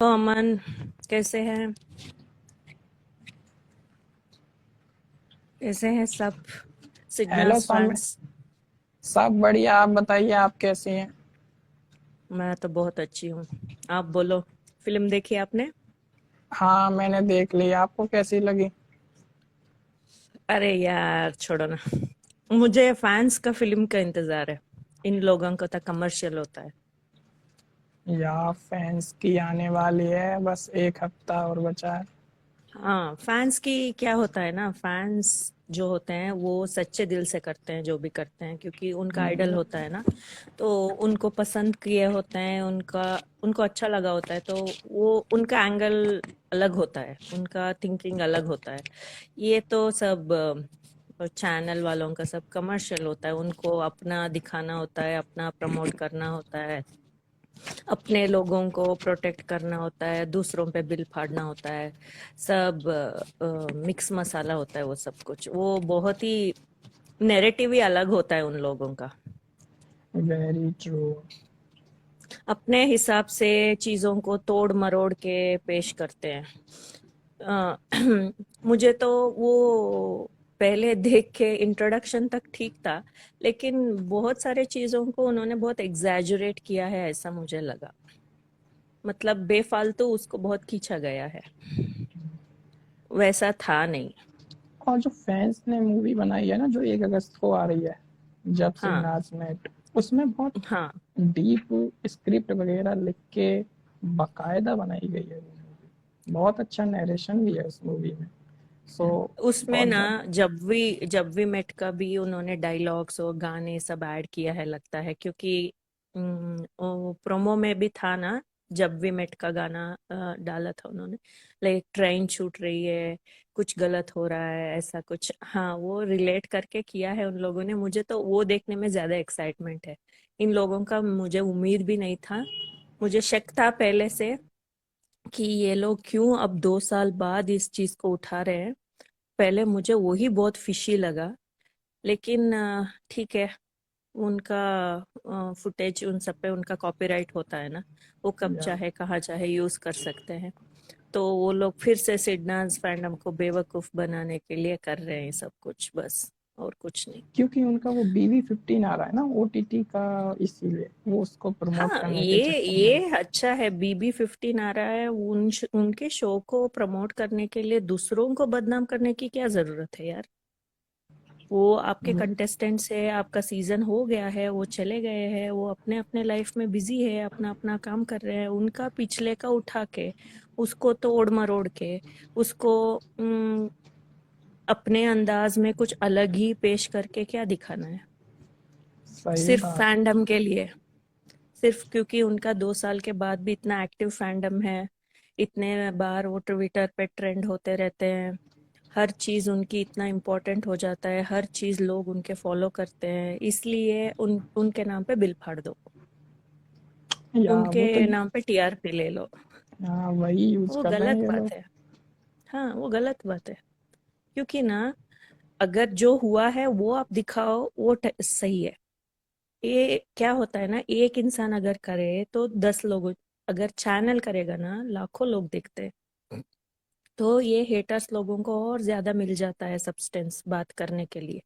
तो अमन, कैसे हैं? कैसे हैं सब हेलो सिग्नल्स सौम्य। फैंस? सब बढ़िया। आप बताइए, आप कैसी हैं? मैं तो बहुत अच्छी हूँ। आप बोलो, फिल्म देखी आपने? हाँ, मैंने देख ली। आपको कैसी लगी? अरे यार छोड़ो ना। मुझे फैंस का फिल्म का इंतजार है। इन लोगों को तो कमर्शियल होता है। या फैंस की आने वाली है, बस एक हफ्ता और बचा है। हाँ, फैंस की क्या होता है ना, फैंस जो होते हैं वो सच्चे दिल से करते हैं जो भी करते हैं, क्योंकि उनका आइडल होता है ना। तो उनको पसंद किए होते हैं, उनका उनको अच्छा लगा होता है, तो वो उनका एंगल अलग होता है, उनका थिंकिंग अलग होता है। ये तो सब चैनल वालों का सब कमर्शियल होता है, उनको अपना दिखाना होता है, अपना प्रमोट करना होता है, अपने लोगों को प्रोटेक्ट करना होता है, दूसरों पे बिल फाड़ना होता है। सब मिक्स मसाला होता है, वो सब कुछ वो बहुत ही नैरेटिव ही अलग होता है उन लोगों का। Very true. अपने हिसाब से चीजों को तोड़ मरोड़ के पेश करते हैं। अ, मुझे तो वो पहले देख के इंट्रोडक्शन तक ठीक था, लेकिन बहुत सारे चीजों को उन्होंने बहुत एग्जैजुरेट किया है, ऐसा मुझे लगा। मतलब बेफालतू उसको बहुत खींचा गया है, वैसा था नहीं। और जो फैंस ने मूवी बनाई है ना, जो 1 अगस्त को आ रही है, जब हाँ, सिमराज मेट, उसमें बहुत हाँ। डीप स्क्रिप्ट वगैरह लिख के बाकायदा बनाई गई है वो मूवी। बहुत अच्छा नरेशन भी है उस मूवी में। सो उसमें बहुत ना, ज़्यादा। जब वी मेट का भी उन्होंने डायलॉग्स और गाने सब ऐड किया है लगता है, क्योंकि वो प्रोमो में भी था ना। जब वी मेट का गाना डाला था उन्होंने। लाइक ट्रेन छूट रही है, कुछ गलत हो रहा है, ऐसा कुछ, हाँ, वो रिलेट करके किया है उन लोगों ने। मुझे तो वो देखने में ज्यादा एक्साइटमेंट है। इन लोगों का मुझे उम्मीद भी नहीं था। मुझे शक था पहले से कि ये लोग क्यों अब 2 साल बाद इस चीज को उठा रहे हैं। पहले मुझे वही बहुत फिशी लगा। लेकिन ठीक है। उनका फुटेज उन सब पे उनका कॉपीराइट होता है ना। वो कब या चाहे कहाँ चाहे यूज कर सकते हैं। तो वो लोग फिर से सिडनाज फैंडम को बेवकूफ बनाने के लिए कर रहे हैं सब कुछ, बस, और कुछ नहीं। क्योंकि उनका वो BB15 आ रहा है ना OTT का, इसीलिए वो उसको प्रमोट हाँ, करने के चक्कर में। ये अच्छा है, BB15 आ रहा है, उनके शो को प्रमोट करने के लिए दूसरों को बदनाम करने की क्या जरूरत है यार। वो आपके कंटेस्टेंट्स है, आपका सीजन हो गया है, वो चले गए हैं, वो अपने अपने लाइफ में बिजी है, अपना अपना काम कर रहे हैं। उनका पिछले का उठा के, उसको तोड़ मरोड़ के, उसको अपने अंदाज में कुछ अलग ही पेश करके क्या दिखाना है? सही सिर्फ बात। फैंडम के लिए, सिर्फ क्योंकि उनका 2 साल के बाद भी इतना एक्टिव फैंडम है। इतने बार वो ट्विटर पे ट्रेंड होते रहते हैं। हर चीज उनकी इतना इम्पोर्टेंट हो जाता है, हर चीज लोग उनके फॉलो करते हैं, इसलिए उनके नाम पे बिल फाड़ दो। या वो तो। उनके नाम पे TRP ले लो। हाँ, वही यूज वो कर रहे हैं गलत ये बात लोग। है। हाँ, वो गलत बात है। क्योंकि ना, अगर जो हुआ है वो आप दिखाओ, वो सही है। ये क्या होता है ना, एक इंसान अगर करे तो 10 लोग, अगर चैनल करेगा ना, लाखों लोग देखते हैं। तो ये हेटर्स लोगों को और ज्यादा मिल जाता है सब्सटेंस बात करने के लिए।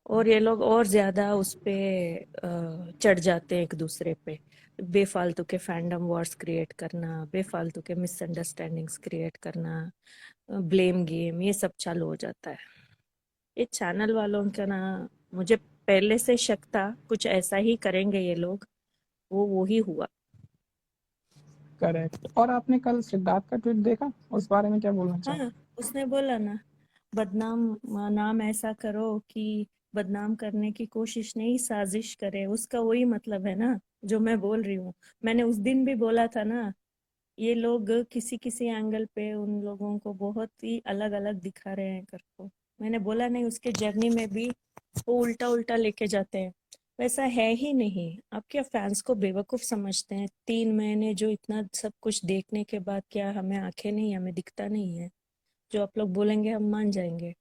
और ये लोग और ज्यादा उस पे चढ़ जाते हैं एक दूसरे पे। बेफालतू के फैंडम वॉर्स क्रिएट करना, बेफालतू के मिसअंडरस्टैंडिंग्स क्रिएट करना, ब्लेम गेम, ये सब चालू हो जाता है। ये चैनल वालों का ना, मुझे पहले से शक था कुछ ऐसा ही करेंगे ये लोग। वो ही हुआ। करेक्ट। और आपने कल सिद्धार्थ का ट्वीट देखा? उस बारे में क्या बोलना चाहें? हाँ, उसने बोला ना, बदनाम नाम ऐसा करो कि बदनाम करने की कोशिश नहीं, साजिश करे, उसका वही मतलब है ना, जो मैं बोल रही हूँ। मैंने उस दिन भी बोला था ना, ये लोग किसी किसी एंगल पे उन लोगों को बहुत ही अलग अलग दिखा रहे हैं करको। मैंने बोला नहीं, उसके जर्नी में भी वो उल्टा उल्टा लेके जाते हैं। वैसा है ही नहीं। आप क्या फैंस को बेवकूफ समझते हैं? 3 महीने जो इतना सब कुछ देखने के बाद क्या हमें आंखें नहीं, हमें दिखता नहीं है? जो आप लोग बोलेंगे हम मान जाएंगे।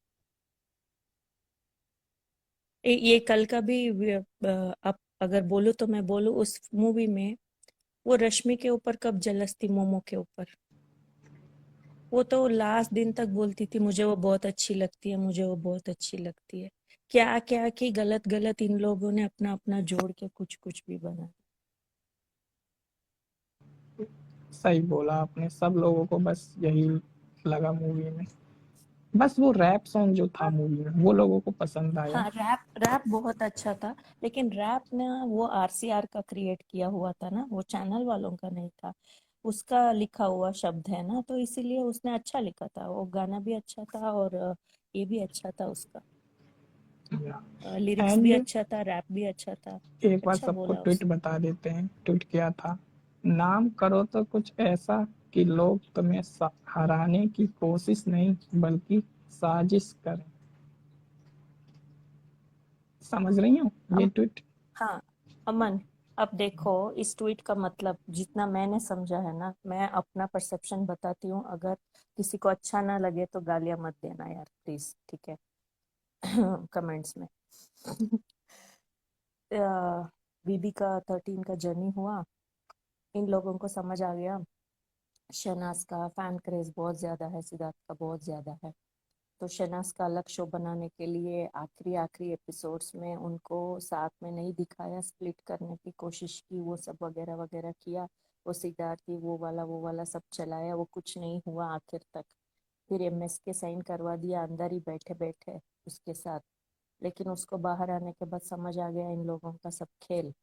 ये कल का भी आप अगर बोलो तो मैं बोलूँ, उस मूवी में वो रश्मि के ऊपर कब जलस थी, मोमो के ऊपर? वो तो लास्ट दिन तक बोलती थी मुझे वो बहुत अच्छी लगती है, मुझे वो बहुत अच्छी लगती है। क्या क्या कि गलत गलत इन लोगों ने अपना अपना जोड़ के कुछ कुछ भी बना। सही बोला आपने, सब लोगों को बस यही लगा मूवी में, बस वो रैप सॉन्ग जो था मूवी में वो लोगों को पसंद आया। हाँ, रैप रैप बहुत अच्छा था, लेकिन रैप ना वो आरसीआर का क्रिएट किया हुआ था ना, वो चैनल वालों का नहीं था। उसका लिखा हुआ शब्द है ना, तो इसीलिए उसने अच्छा लिखा था, वो गाना भी अच्छा था और ये भी अच्छा था उसका। लिरिक्स भी एंड अच्छा था, रैप भी अच्छा था। एक बार अच्छा सबको बोला ट्वीट उसने। बता देते हैं, ट्वीट किया था, नाम करो तो कुछ ऐसा कि लोग तुम्हें हराने की कोशिश नहीं बल्कि साजिश करें। समझ रही हो ये हम ट्वीट? हाँ, अमन, अब देखो इस ट्वीट का मतलब जितना मैंने समझा है ना, मैं अपना परसेप्शन बताती हूँ, अगर किसी को अच्छा ना लगे तो गालियां मत देना यार प्लीज, ठीक है? कमेंट्स में। बीबी का 13 का जर्नी हुआ, इन लोगों को समझ आ गया शहनाज का फैन क्रेज बहुत ज्यादा है, सिद्धार्थ का बहुत ज्यादा है। तो शहनाज का अलग शो बनाने के लिए आखिरी आखिरी एपिसोड्स में उनको साथ में नहीं दिखाया, स्प्लिट करने की कोशिश की, वो सब वगैरह वगैरह किया। वो सिद्धार्थ की वो वाला सब चलाया, वो कुछ नहीं हुआ आखिर तक। फिर एमएसके साइन करवा दिया अंदर ही बैठे बैठे उसके साथ। लेकिन उसको बाहर आने के बाद समझ आ गया इन लोगों का सब खेल।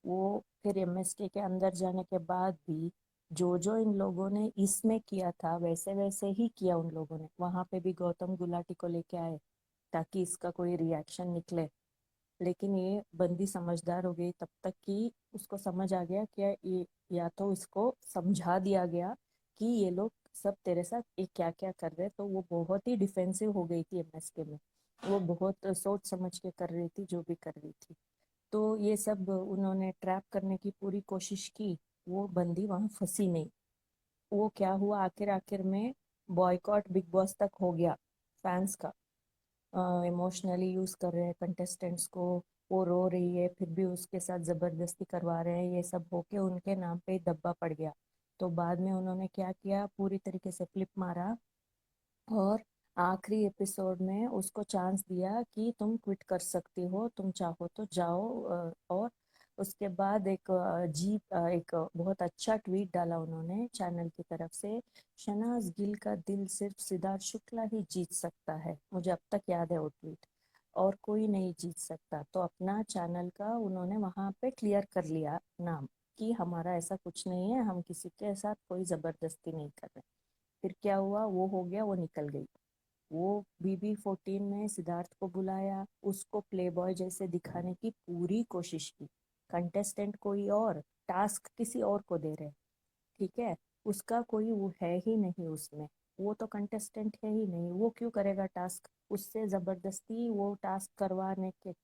वो फिर एमएसके के अंदर जाने के बाद भी जो जो इन लोगों ने इसमें किया था वैसे वैसे ही किया उन लोगों ने वहां पे भी, गौतम गुलाटी को लेके आए ताकि इसका कोई रिएक्शन निकले। लेकिन ये बंदी समझदार हो गई तब तक कि उसको समझ आ गया कि ये, या तो इसको समझा दिया गया कि ये लोग सब तेरे साथ ये क्या क्या कर रहे, तो वो बहुत ही डिफेंसिव हो गई थी एमएसके में। वो बहुत सोच समझ के कर रही थी जो भी कर रही थी। तो ये सब उन्होंने ट्रैप करने की पूरी कोशिश की, वो बंदी वहां फंसी नहीं। वो क्या हुआ आखिर आखिर में, बॉयकॉट बिग बॉस तक हो गया फैंस का। इमोशनली यूज कर रहे हैं कंटेस्टेंट्स को, वो रो रही है फिर भी उसके साथ जबरदस्ती करवा रहे हैं, ये सब होके उनके नाम पे दब्बा पड़ गया। तो बाद में उन्होंने क्या किया, पूरी तरीके से फ्लिप मारा और आखिरी एपिसोड में उसको चांस दिया कि तुम क्विट कर सकती हो, तुम चाहो तो जाओ। और उसके बाद एक बहुत अच्छा ट्वीट डाला उन्होंने चैनल की तरफ से, शहनाज गिल का दिल सिर्फ सिद्धार्थ शुक्ला ही जीत सकता है, मुझे अब तक याद है वो ट्वीट, और कोई नहीं जीत सकता। तो अपना चैनल का उन्होंने वहां पे क्लियर कर लिया नाम कि हमारा ऐसा कुछ नहीं है, हम किसी के साथ कोई जबरदस्ती नहीं कर रहे। फिर क्या हुआ, वो हो गया, वो निकल गई। वो BB14 में सिद्धार्थ को बुलाया, उसको प्ले बॉय जैसे दिखाने की पूरी कोशिश की। कंटेस्टेंट कोई और, टास्क किसी और को दे रहे, ठीक है? उसका कोई वो है ही नहीं उसमें, वो तो कंटेस्टेंट है ही नहीं, वो क्यों करेगा टास्क? उससे जबरदस्ती वो टास्क करवाने के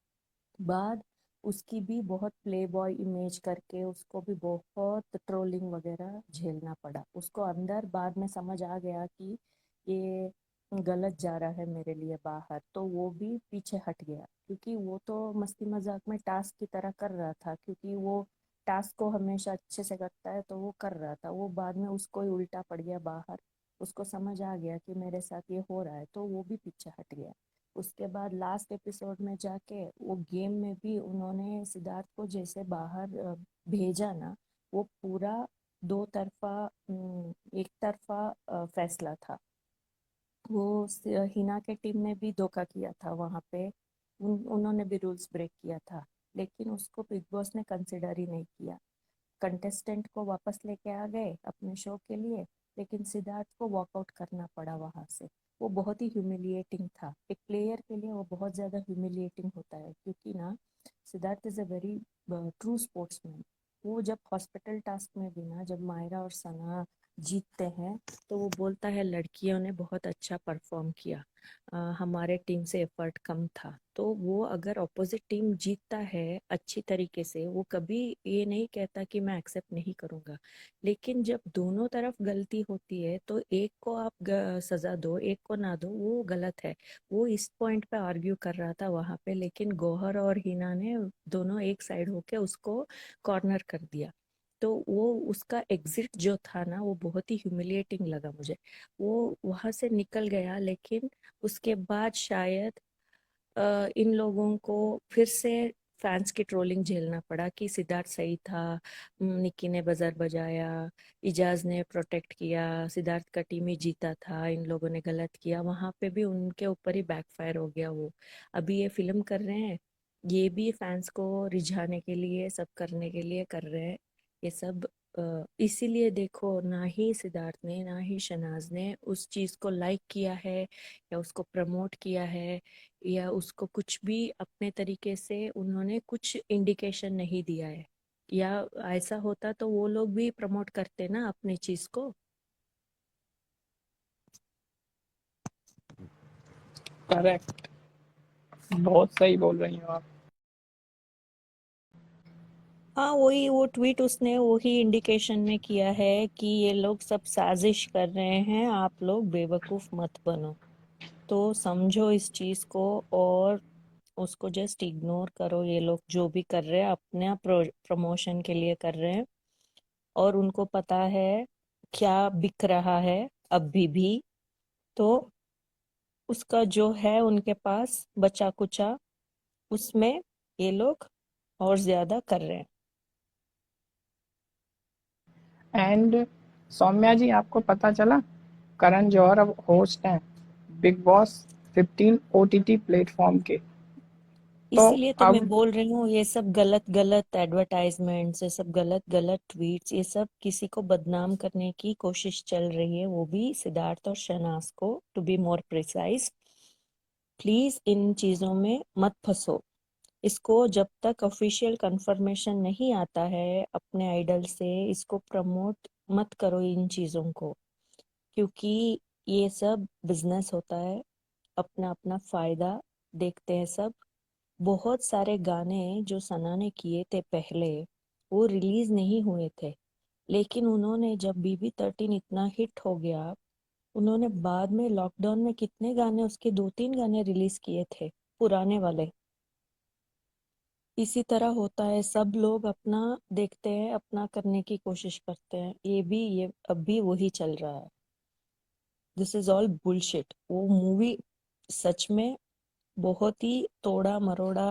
बाद उसकी भी बहुत प्ले बॉय इमेज करके उसको भी बहुत ट्रोलिंग वगैरह झेलना पड़ा उसको अंदर। बाद में समझ आ गया कि ये गलत जा रहा है मेरे लिए बाहर, तो वो भी पीछे हट गया, क्योंकि वो तो मस्ती मजाक में टास्क की तरह कर रहा था, क्योंकि वो टास्क को हमेशा अच्छे से करता है तो वो कर रहा था। वो बाद में उसको ही उल्टा पड़ गया बाहर, उसको समझ आ गया कि मेरे साथ ये हो रहा है, तो वो भी पीछे हट गया। उसके बाद लास्ट एपिसोड में जाके वो गेम में भी उन्होंने सिद्धार्थ को जैसे बाहर भेजा ना, वो पूरा दो तरफा, एक तरफा फैसला था। वो हिना के टीम ने भी धोखा किया था वहां पे, उन्होंने भी रूल्स ब्रेक किया था, लेकिन उसको बिग बॉस ने कंसिडर ही नहीं किया। कंटेस्टेंट को वापस लेके आ गए अपने शो के लिए, लेकिन सिद्धार्थ को वॉकआउट करना पड़ा वहां से। वो बहुत ही ह्यूमिलिएटिंग था एक प्लेयर के लिए, वो बहुत ज्यादा ह्यूमिलिएटिंग होता है, क्योंकि ना Siddharth is a very true sportsman. वो जब हॉस्पिटल टास्क में भी ना, जब मायरा और सना जीतते हैं, तो वो बोलता है लड़कियों ने बहुत अच्छा परफॉर्म किया, हमारे टीम से एफर्ट कम था। तो वो अगर अपोजिट टीम जीतता है अच्छी तरीके से, वो कभी ये नहीं कहता कि मैं एक्सेप्ट नहीं करूंगा। लेकिन जब दोनों तरफ गलती होती है तो एक को आप सजा दो, एक को ना दो, वो गलत है। वो इस पॉइंट पे आर्ग्यू कर रहा था वहां पे, लेकिन गौहर और हिना ने दोनों एक साइड होके उसको कॉर्नर कर दिया। तो वो उसका एग्जिट जो था ना वो बहुत ही ह्यूमिलिएटिंग लगा मुझे। वो वहां से निकल गया, लेकिन उसके बाद शायद इन लोगों को फिर से फैंस की ट्रोलिंग झेलना पड़ा कि सिद्धार्थ सही था, निक्की ने बजर बजाया, इजाज ने प्रोटेक्ट किया, सिद्धार्थ का टीम ही जीता था, इन लोगों ने गलत किया। वहां पे भी उनके ऊपर ही बैकफायर हो गया वो। अभी ये फिल्म कर रहे हैं, ये भी फैंस को रिझाने के लिए, सब करने के लिए कर रहे हैं ये सब। इसीलिए देखो, ना ही सिद्धार्थ ने ना ही शनाज ने उस चीज को लाइक किया है या उसको प्रमोट किया है, या उसको कुछ भी अपने तरीके से उन्होंने कुछ इंडिकेशन नहीं दिया है। या ऐसा होता तो वो लोग भी प्रमोट करते ना अपनी चीज को। करेक्ट, बहुत सही बोल रही हो आप। हाँ, वही वो ट्वीट उसने वही इंडिकेशन में किया है कि ये लोग सब साजिश कर रहे हैं, आप लोग बेवकूफ मत बनो। तो समझो इस चीज को, और उसको जस्ट इग्नोर करो। ये लोग जो भी कर रहे हैं अपने प्रमोशन के लिए कर रहे हैं, और उनको पता है क्या बिक रहा है अभी भी। तो उसका जो है उनके पास बचा कुचा, उसमें ये लोग और ज्यादा कर रहे हैं। एंड सौम्या जी, आपको पता चला करण जौहर अब होस्ट हैं बिग बॉस 15 ओटीटी प्लेटफॉर्म के। तो इसीलिए तो मैं अब बोल रही हूँ, ये सब गलत गलत एडवर्टाइजमेंट्स, ये सब गलत गलत ट्वीट्स, ये सब किसी को बदनाम करने की कोशिश चल रही है, वो भी सिद्धार्थ और शहनाज को, to be more precise. Please इन चीजों में मत फंसो। इसको जब तक ऑफिशियल कंफर्मेशन नहीं आता है अपने आइडल से, इसको प्रमोट मत करो इन चीजों को, क्योंकि ये सब बिजनेस होता है, अपना अपना फायदा देखते हैं सब। बहुत सारे गाने जो सना ने किए थे पहले, वो रिलीज नहीं हुए थे, लेकिन उन्होंने जब BB13 इतना हिट हो गया, उन्होंने बाद में लॉकडाउन में कितने गाने, उसके 2-3 गाने रिलीज किए थे, पुराने वाले। इसी तरह होता है, सब लोग अपना देखते हैं, अपना करने की कोशिश करते हैं। ये अब भी वही चल रहा है। This is all bullshit. वो मूवी सच में बहुत ही तोड़ा मरोड़ा,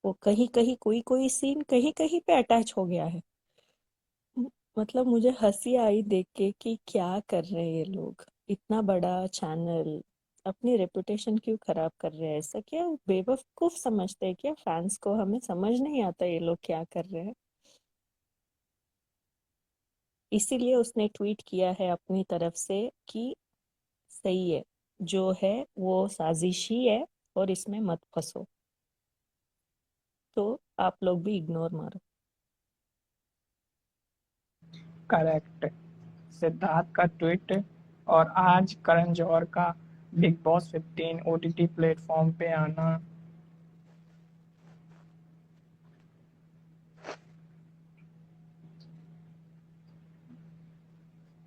वो कहीं कहीं कोई कोई सीन कहीं कहीं पे अटैच हो गया है। मतलब मुझे हंसी आई देख के कि क्या कर रहे हैं ये लोग। इतना बड़ा चैनल अपनी रेपुटेशन क्यों खराब कर रहे हैं? ऐसा क्या बेवकूफ समझते हैं क्या फैंस को? हमें समझ नहीं आता ये लोग क्या कर रहे हैं। इसीलिए उसने ट्वीट किया है अपनी तरफ से कि सही है, जो है वो साजिश ही है, और इसमें मत फंसो। तो आप लोग भी इग्नोर मारो। करेक्ट, सिद्धार्थ का ट्वीट और आज करण जौहर का बिग बॉस 15 ओटीटी प्लेटफॉर्म पे आना।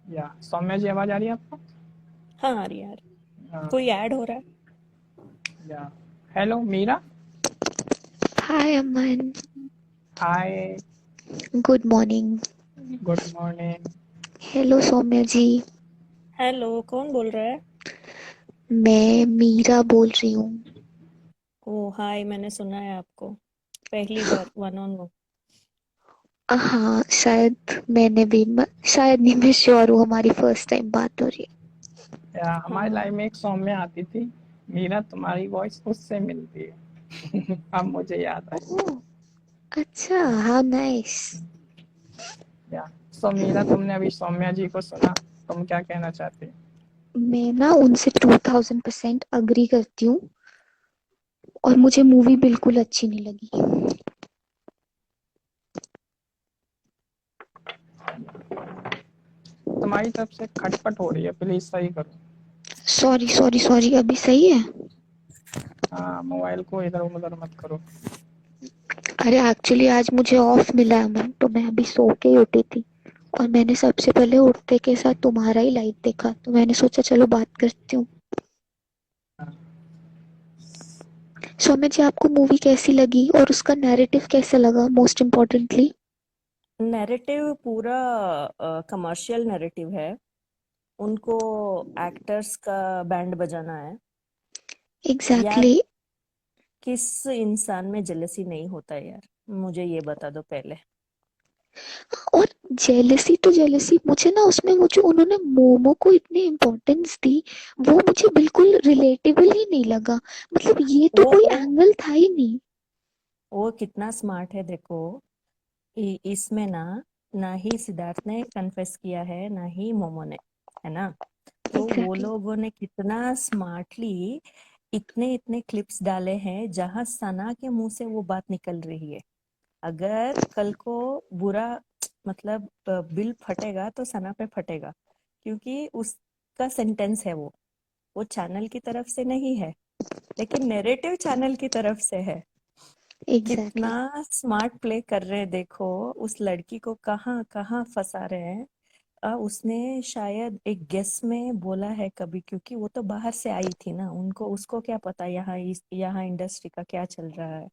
या सौम्या जी, आवाज आ रही है आपको? हाँ, आ रही है, आ रही है। हाँ, कोई ऐड हो रहा है? या hello Meera. Hi, Aman. Hi, Good morning. Good morning. Hello Saumya ji. Hello, कौन बोल रहा है? मैं मीरा बोल रही हूँ। ओ हाय, मैंने सुना है आपको पहली बार वन ऑन वन। हाँ, शायद मैंने भी शायद नहीं, मैं श्योर हूँ हमारी फर्स्ट टाइम बात हो रही या हमारी हाँ, लाइफ में एक सौम्या आती थी, मीरा तुम्हारी वॉइस उससे मिलती है। अब मुझे याद है। है। ओह, अच्छा, हाउ नाइस। या सो मीरा, तुमने अभी सौम्या जी को सुना, तुम क्या कहना चाहती हो? मैं ना उनसे 2000% अग्री करती हूँ, और मुझे मूवी बिल्कुल अच्छी नहीं लगी। तुम्हारी तरफ से खटपट हो रही है, प्लीज सही करो। सॉरी सॉरी सॉरी, अभी सही है? हाँ, मोबाइल को इधर उधर मत करो। अरे एक्चुअली आज मुझे ऑफ मिला है अमन, तो मैं अभी सो के ही उठी थी, और मैंने सबसे पहले उठते के साथ तुम्हारा ही लाइव देखा, तो मैंने सोचा चलो बात करती हूँ। सौम्या जी, आपको मूवी कैसी लगी और उसका नैरेटिव कैसा लगा, मोस्ट इम्पोर्टेंटली? नैरेटिव पूरा कमर्शियल नैरेटिव है। उनको एक्टर्स का बैंड बजाना है। यार, एग्जैक्टली। किस इंसान में जेलसी नहीं होता है यार? मुझे ये बता दो पहले। और जेलसी तो जेलसी, मुझे ना उसमें वो जो उन्होंने मोमो को इतनी इम्पोर्टेंस दी, वो मुझे बिल्कुल रिलेटेबल ही नहीं लगा। मतलब ये तो वो कोई वो एंगल था ही नहीं। वो कितना स्मार्ट है देखो। इसमें ना ही सिद्धार्थ ने कन्फेस किया है, ना ही मोमो ने, है ना? तो वो एग्जैक्टली। लोगों ने कितना स्मार्टली इतने इतने क्लिप्स डाले हैं जहां सना के मुंह से वो बात निकल रही है। अगर कल को बुरा मतलब बिल फटेगा तो सना पे फटेगा, क्योंकि उसका सेंटेंस है वो चैनल की तरफ से नहीं है, लेकिन नैरेटिव चैनल की तरफ से है। कितना एग्जैक्टली। स्मार्ट प्ले कर रहे हैं देखो। उस लड़की को कहाँ कहाँ फंसा रहे हैं। उसने शायद एक गेस में बोला है कभी, क्योंकि वो तो बाहर से आई थी ना, उनको उसको क्या पता यहाँ इंडस्ट्री का क्या चल रहा है।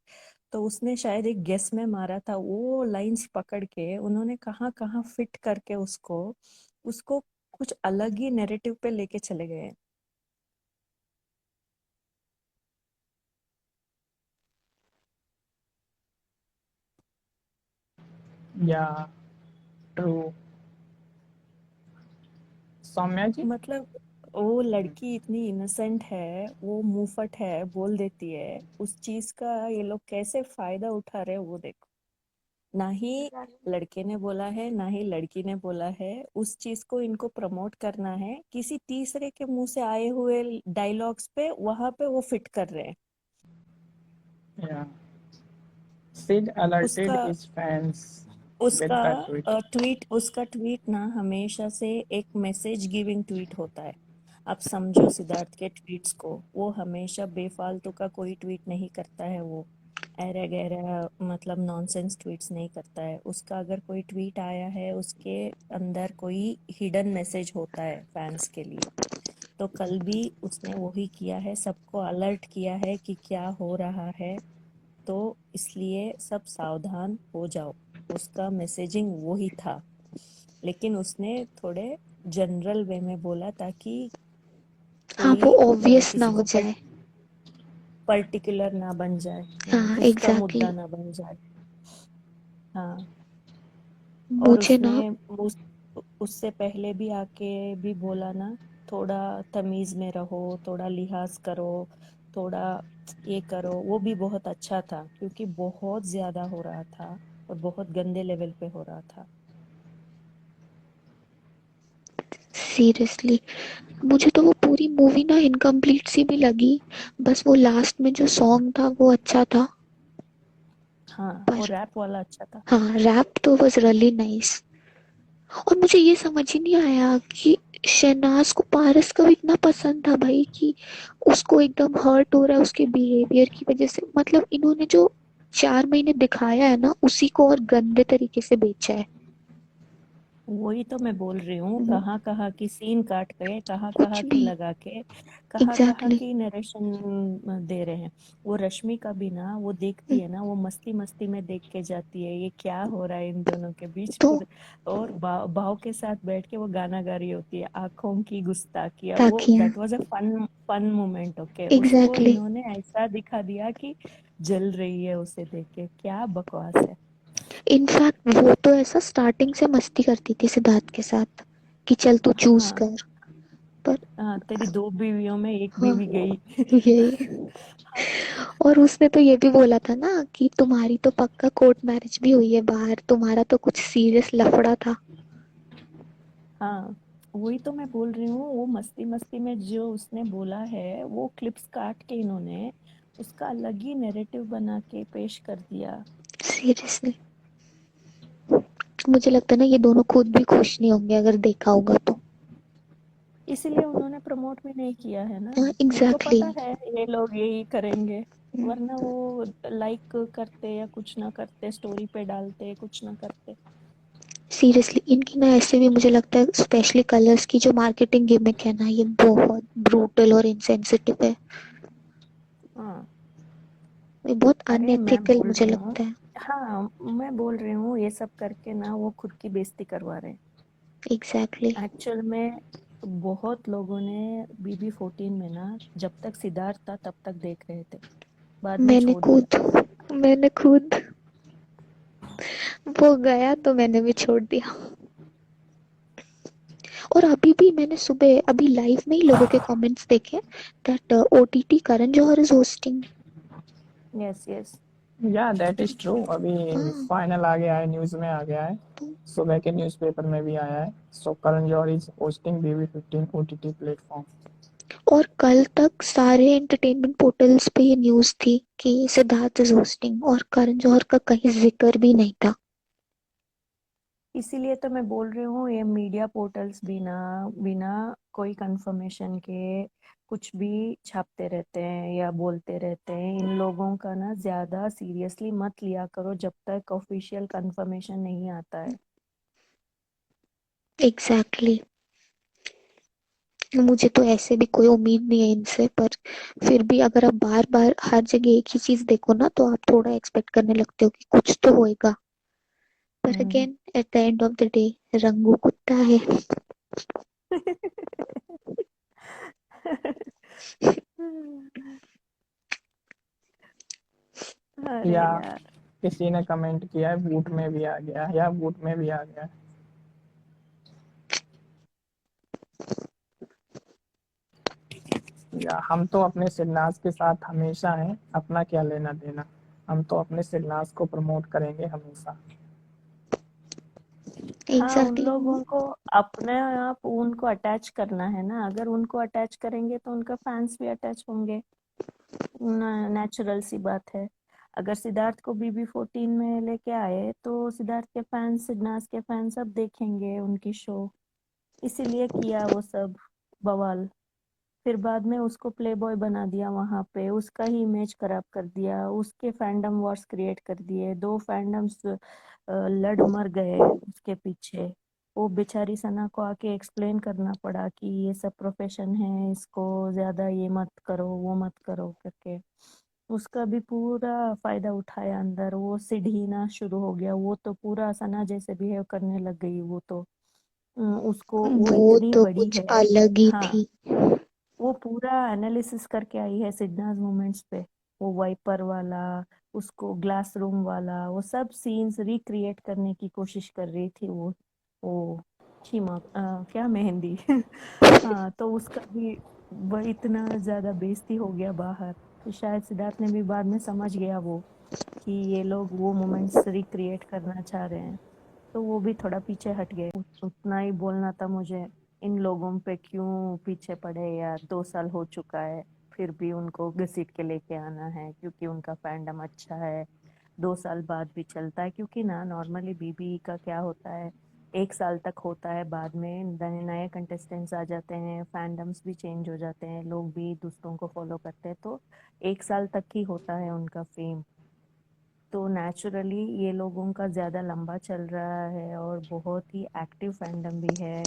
तो उसने शायद एक गेस में मारा था, वो लाइंस पकड़ के उन्होंने कहाँ कहाँ फिट करके उसको उसको कुछ अलग ही नैरेटिव पे लेके चले गए। या ट्रू। सौम्या जी। मतलब वो लड़की इतनी इनोसेंट है, वो मुंहफट है, बोल देती है। उस चीज का ये लोग कैसे फायदा उठा रहे हैं वो देखो। ना ही लड़के ने बोला है, ना ही लड़की ने बोला है। उस चीज को इनको प्रमोट करना है, किसी तीसरे के मुंह से आए हुए डायलॉग्स पे वहां पे वो फिट कर रहे हैं। या सिड उसका alerted his fans उसका with that tweet. ट्वीट ना हमेशा से एक मैसेज गिविंग ट्वीट होता है। आप समझो सिद्धार्थ के ट्वीट्स को, वो हमेशा बेफालतू का कोई ट्वीट नहीं करता है। वो ऐरा गैरा मतलब नॉनसेंस ट्वीट्स नहीं करता है। उसका अगर कोई ट्वीट आया है, उसके अंदर कोई हिडन मैसेज होता है फैंस के लिए। तो कल भी उसने वही किया है, सबको अलर्ट किया है कि क्या हो रहा है। तो इसलिए सब सावधान हो जाओ। उसका मैसेजिंग वो ही था, लेकिन उसने थोड़े जनरल वे में बोला ताकि हाँ, कोई वो ऑब्वियस ना किसी हो को जाए। पर्टिकुलर ना बन जाए, हाँ, उसका एग्जैक्टली। मुद्दा ना बन जाए। हाँ। और मुझे ना उसने उससे पहले भी आके भी बोला ना, थोड़ा तमीज में रहो, थोड़ा लिहाज करो, थोड़ा ये करो। वो भी बहुत अच्छा था, क्योंकि बहुत ज्यादा हो रहा था और बहुत गंदे लेवल पे हो रहा था। सीरियसली, मुझे तो वो पूरी मूवी ना इनकम्प्लीट सी भी लगी। बस वो लास्ट में जो सॉन्ग था वो अच्छा था। हाँ, और पर रैप वाला अच्छा था। हाँ, रैप तो वाज रियली नाइस। और मुझे ये समझ ही नहीं आया कि शहनाज को पारस कब इतना पसंद था भाई, कि उसको एकदम हर्ट हो रहा है उसके बिहेवियर की वजह से। मतलब इन्होंने जो 4 महीने दिखाया है ना, उसी को और गंदे तरीके से बेचा है। वही तो मैं बोल रही हूँ, वो कहाँ कहाँ की सीन काट के, कहाँ कुछ कहाँ की भी। लगा के, कहाँ कहाँ एग्जैक्टली की नरेशन दे रहे हैं। वो रश्मि का भी ना, वो देखती है ना, वो मस्ती मस्ती में देख के जाती है ये क्या हो रहा है इन दोनों के बीच तो पूरे। और भाव के साथ बैठ के वो गाना गा रही होती है, आंखों की गुस्ताखिया। वो ताकि that was a fun fun moment. Okay, उसको एग्जैक्टली। इन्होंने ऐसा दिखा दिया कि जल रही है उसे देख के। क्या बकवास है। इनफैक्ट वो तो ऐसा स्टार्टिंग से मस्ती करती थी सिद्धार्थ के साथ कि चल तू चूज हाँ। कर। पर हाँ, तेरी दो बीवियों में एक हाँ, बीवी गई। यही। और उसने तो ये भी बोला था ना कि तुम्हारी तो पक्का कोर्ट मैरिज भी हुई है बाहर, तुम्हारा तो कुछ सीरियस लफड़ा था। हाँ, वही तो मैं बोल रही हूँ। वो मस्ती मस्ती में जो उसने बोला है, वो क्लिप्स काट के इन्होंने उसका अलग ही नैरेटिव बना के पेश कर दिया। सीरियसली, मुझे लगता है ना ये दोनों खुद भी खुश नहीं होंगे अगर देखा होगा तो। इसीलिए उन्होंने प्रमोट भी नहीं किया है ना। हाँ, उनको एग्जैक्टली। पता है ये लोग यही करेंगे, वरना वो लाइक करते या कुछ ना करते, स्टोरी पे डालते, कुछ ना करते। सीरियसली, इनकी ना ऐसे भी मुझे लगता है स्पेशली कलर्स की जो मार्केटिंग गिमिक है ना, ये बहुत ब्रूटल और इंसेंसिटिव है। हाँ। ये बहुत अरे मैं अनएथिकल बोल मुझे रही हूँ, लगता है। हाँ, मैं बोल रही हूँ ये सब करके ना वो खुद की बेइज्जती करवा रहे हैं। एग्जैक्टली। एक्चुअल में बहुत लोगों ने BB14 में ना जब तक सिद्धार्थ था तब तक देख रहे थे, बाद में मैंने छोड़ दिया। खुद वो गया तो मैंने भी छोड़ दिया। और अभी भी मैंने सुबह अभी लाइव में ही लोगों के कमेंट्स देखे that OTT Karan Johar is hosting. Yes yes. Yeah that is true. अभी हाँ। फाइनल आ गया है, न्यूज में आ गया है, तो सुबह के न्यूज़पेपर में भी आया है। So Karan Johar is hosting BB15 OTT platform. और कल तक सारे एंटरटेनमेंट पोर्टल्स पे ये न्यूज थी कि सिद्धार्थ इज होस्टिंग और करण जौहर का कहीं जिक्र भी नहीं था। इसीलिए तो मैं बोल रही हूँ ये मीडिया पोर्टल्स बिना बिना कोई कंफर्मेशन के कुछ भी छापते रहते हैं या बोलते रहते हैं। इन लोगों का ना ज्यादा सीरियसली मत लिया करो जब तक ऑफिशियल कंफर्मेशन नहीं आता है। एग्जैक्टली मुझे तो ऐसे भी कोई उम्मीद नहीं है इनसे, पर फिर भी अगर आप बार बार हर जगह एक ही चीज देखो ना तो आप थोड़ा एक्सपेक्ट करने लगते हो कि कुछ तो होएगा। पर hmm. Again at the end of the day Rangu कुत्ता है। अरे या यार। किसी ने कमेंट किया है बूट में भी आ गया, या बूट में भी आ गया। या हम तो अपने सिरनाज के साथ हमेशा हैं, अपना क्या लेना देना। हम तो अपने सिरनाज को प्रमोट करेंगे हमेशा। हाँ, उन एग्जैक्टली। लोगों को अपने आप उनको अटैच करना है ना। अगर उनको अटैच करेंगे तो उनका फैंस भी अटैच होंगे। नेचुरल सी बात है। अगर सिद्धार्थ को BB14 में लेके आए तो सिद्धार्थ के फैंस सिडनाज के फैंस सब देखेंगे उनकी शो। इसीलिए किया वो सब बवाल। फिर बाद में उसको प्ले बॉय बना दिया, वहां पे उसका ही इमेज खराब कर दिया, उसके फैंडम वॉर्स क्रिएट कर दिए, दो फैंडम्स लड़ मर गए उसके पीछे। वो बेचारी सना को आके एक्सप्लेन करना पड़ा कि ये सब प्रोफेशन है, इसको ज्यादा ये मत करो वो मत करो करके। उसका भी पूरा फायदा उठाया, अंदर वो सीढ़ीना शुरू हो गया। वो तो पूरा सना जैसे बिहेव करने लग गई। वो तो उसको वो वो इतनी तो बड़ी कुछ है। अलग ही हाँ, थी। वो पूरा एनालिसिस करके आई है सिडनाज मोमेंट्स पे। वो वाइपर वाला, उसको ग्लास रूम वाला, वो सब सीन्स रिक्रिएट करने की कोशिश कर रही थी वो शीमा क्या मेहंदी। हाँ, तो उसका भी वो इतना ज्यादा बेइज्जती हो गया बाहर। तो शायद सिद्धार्थ ने भी बाद में समझ गया वो कि ये लोग वो मोमेंट्स रिक्रिएट करना चाह रहे हैं। तो वो भी थोड़ा पीछे हट गए। उतना ही बोलना था मुझे। इन लोगों पे क्यों पीछे पड़े यार, 2 साल हो चुका है, फिर भी उनको घसीट के लेके आना है क्योंकि उनका फैंडम अच्छा है। 2 साल बाद भी चलता है क्योंकि ना नॉर्मली BB का क्या होता है, 1 साल तक होता है, बाद में नए नए कंटेस्टेंट्स आ जाते हैं, फैंडम्स भी चेंज हो जाते हैं, लोग भी दूसरों को फॉलो करते हैं। तो 1 साल तक ही होता है उनका फेम। तो नेचुरली ये लोगों का ज्यादा लंबा चल रहा है और बहुत ही एक्टिव फैंडम भी है।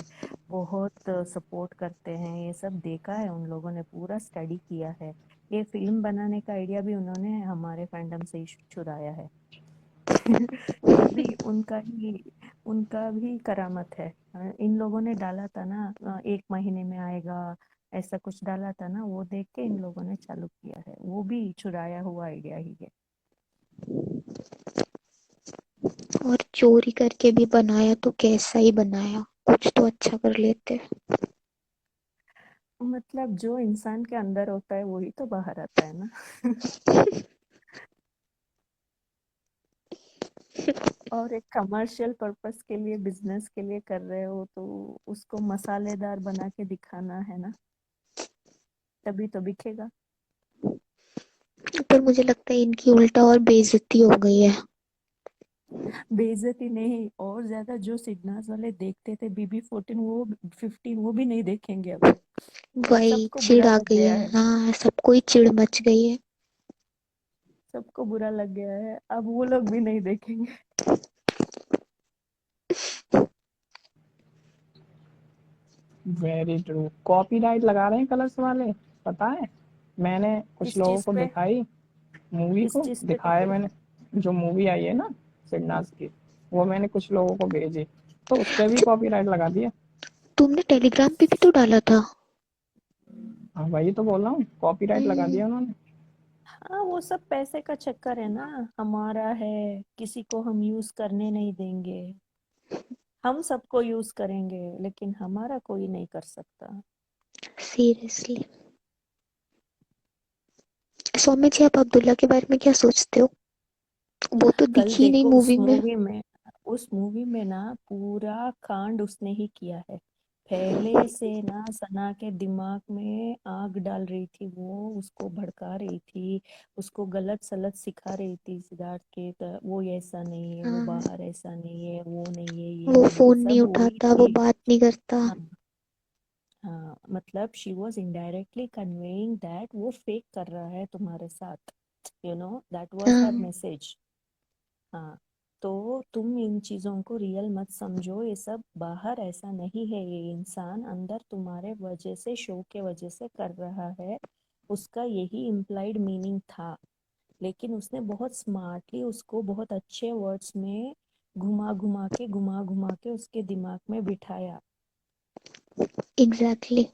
बहुत सपोर्ट करते हैं, ये सब देखा है उन लोगों ने, पूरा स्टडी किया है। ये फिल्म बनाने का आइडिया भी उन्होंने हमारे फैंडम से ही चुराया है। ये भी उनका भी करामत है। इन लोगों ने डाला था ना 1 महीने में आएगा, ऐसा कुछ डाला था ना, वो देख के इन लोगों ने चालू किया है। वो भी चुराया हुआ आइडिया ही है। और चोरी करके भी बनाया तो कैसा ही बनाया, कुछ तो अच्छा कर लेते। मतलब जो इंसान के अंदर होता है वही तो बाहर आता है ना। और एक कमर्शियल पर्पस के लिए, बिजनेस के लिए कर रहे हो तो उसको मसालेदार बना के दिखाना है ना, तभी तो बिकेगा। पर मुझे लगता है इनकी उल्टा और बेइज्जती हो गई है। बेइज्जती नहीं, और ज्यादा जो सिडनास वाले देखते थे BB14 वो 15 वो भी नहीं देखेंगे अब। वही सबको चिढ़ बुरा आ लग गई गया है, है। हाँ सबको ही चिढ़ मच गई है। सबको बुरा लग गया है, अब वो लोग भी नहीं देखेंगे। Very true. कॉपीराइट लगा रहे हैं कलर्स वाले, पता है। मैंने कुछ किस लोगों चीज को पे? दिखाई मूवी किस को, चीज पे दिखाया टिके? मैंने। जो मूवी आई है ना सिडनास की, वो मैंने कुछ लोगों को भेजी, तो उस पे भी अच्छा, कॉपीराइट लगा दिया। तुमने टेलीग्राम पे भी तो डाला था। हाँ वही तो बोल रहा हूँ, कॉपीराइट लगा हम्म। दिया उन्होंने। हाँ, वो सब पैसे का चक्कर है ना। हमारा है, किसी को हम यूज करने नहीं देंगे। हम सबको यूज करेंगे लेकिन हमारा कोई नहीं कर सकता। सीरियसली। सौम्य जी, आप अब्दुल्ला के बारे में क्या सोचते हो? वो तो कल दिखी नहीं देखो मूवी में। उस मूवी में ना पूरा कांड उसने ही किया है। पहले से ना सना के दिमाग में आग डाल रही थी, वो उसको भड़का रही थी, उसको गलत सलत सिखा रही थी सिद्धार्थ के वो ऐसा नहीं है, वो हाँ, बाहर ऐसा नहीं है, वो नहीं है, ये वो नहीं है, फोन नहीं सब वही उठाता, वो थी। बात नहीं करता। हाँ। हाँ, मतलब she was indirectly conveying that वो फेक कर रहा है तुम्हारे साथ। दैट वॉज हर हाँ, मैसेज। हाँ। तो तुम इन चीजों को रियल मत समझो, ये सब बाहर ऐसा नहीं है, ये इंसान अंदर तुम्हारे वजह से, शो के वजह से कर रहा है। उसका यही इम्प्लाइड मीनिंग था। लेकिन उसने बहुत स्मार्टली उसको बहुत अच्छे वर्ड्स में घुमा घुमा के उसके दिमाग में बिठाया। एग्जैक्टली।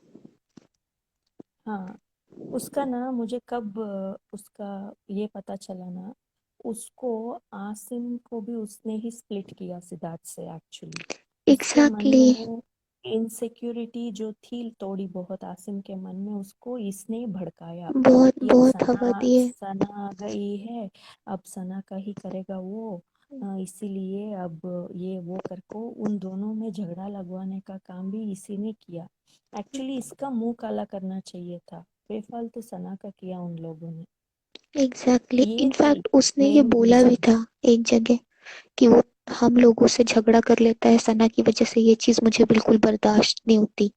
हाँ। उसका ना मुझे कब उसका ये पता चला ना, उसको आसिम को भी उसने ही स्प्लिट किया सिद्धार्थ से एक्चुअली। उसके मन एग्जैक्टली। में इनसिक्योरिटी जो थी थोड़ी बहुत आसिम के मन में, उसको इसने ही भड़काया बहुत कि अब बहुत हवा सना दिए। सना आ गई है, अब सना का ही करेगा वो। इसीलिए अब ये वो करको उन दोनों में झगड़ा लगवाने का काम भी इसी ने किया। एक्चुअली इसका मुंह काला करना चाहिए था, बेफालतू सना का किया उन लोगों ने। एग्जैक्टली, ये थी इनफैक्ट उसने ये मेन बोला भी रीजन। था एक जगह कि वो हम लोगों से झगड़ा कर लेता है सना की वजह से, ये चीज मुझे बिल्कुल बर्दाश्त नहीं होती।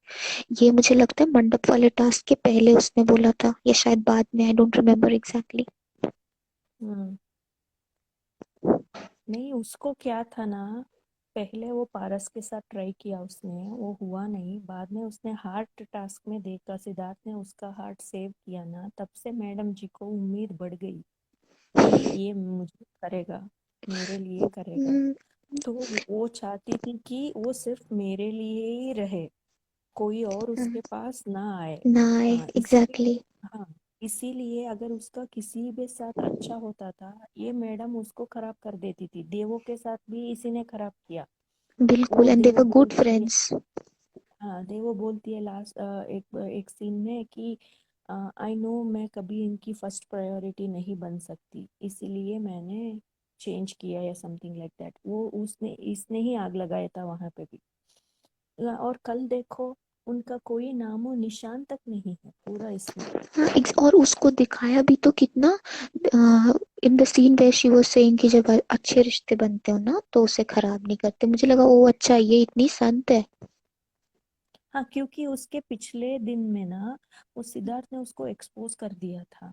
ये मुझे लगता है मंडप वाले टास्क के पहले उसने बोला था, या शायद बाद में, आई डोंट रिमेम्बर एग्जैक्टली। हम्म। नहीं, उसको क्या था ना, पहले वो पारस के साथ ट्राई किया उसने, वो हुआ नहीं। बाद में उसने हार्ट टास्क में देखा, सिद्धार्थ ने उसका हार्ट सेव किया ना, तब से मैडम जी को उम्मीद बढ़ गई कि ये मुझे करेगा, मेरे लिए करेगा। तो वो चाहती थी कि वो सिर्फ मेरे लिए ही रहे, कोई और उसके पास ना आए। ना आए, हाँ इसीलिए। एग्जैक्टली। हाँ, इसीलिए अगर उसका किसी भी साथ अच्छा होता था, ये मैडम उसको खराब कर देती थी। देवो के साथ भी इसी ने खराब किया। बिल्कुल, वो एंड दे देवो वर गुड बोलती है। फ्रेंड्स। हाँ, देवो बोलती है लास्ट एक एक सीन में कि आई नो मैं कभी इनकी फर्स्ट प्रायोरिटी नहीं बन सकती, इसीलिए मैंने चेंज किया या समथिंग लाइक दैट। वो उसने इसने ही आग लगाया था वहां पे भी। और कल देखो, उनका कोई नामो निशान तक नहीं है पूरा इसमें। हाँ, और उसको दिखाया भी तो कितना, in the scene where she was saying कि जब अच्छे रिश्ते बनते हो ना तो उसे खराब नहीं करते, मुझे लगा ओ अच्छा ये इतनी संत है। हाँ, क्योंकि उसके पिछले दिन में ना वो सिद्धार्थ ने उसको एक्सपोज कर दिया था।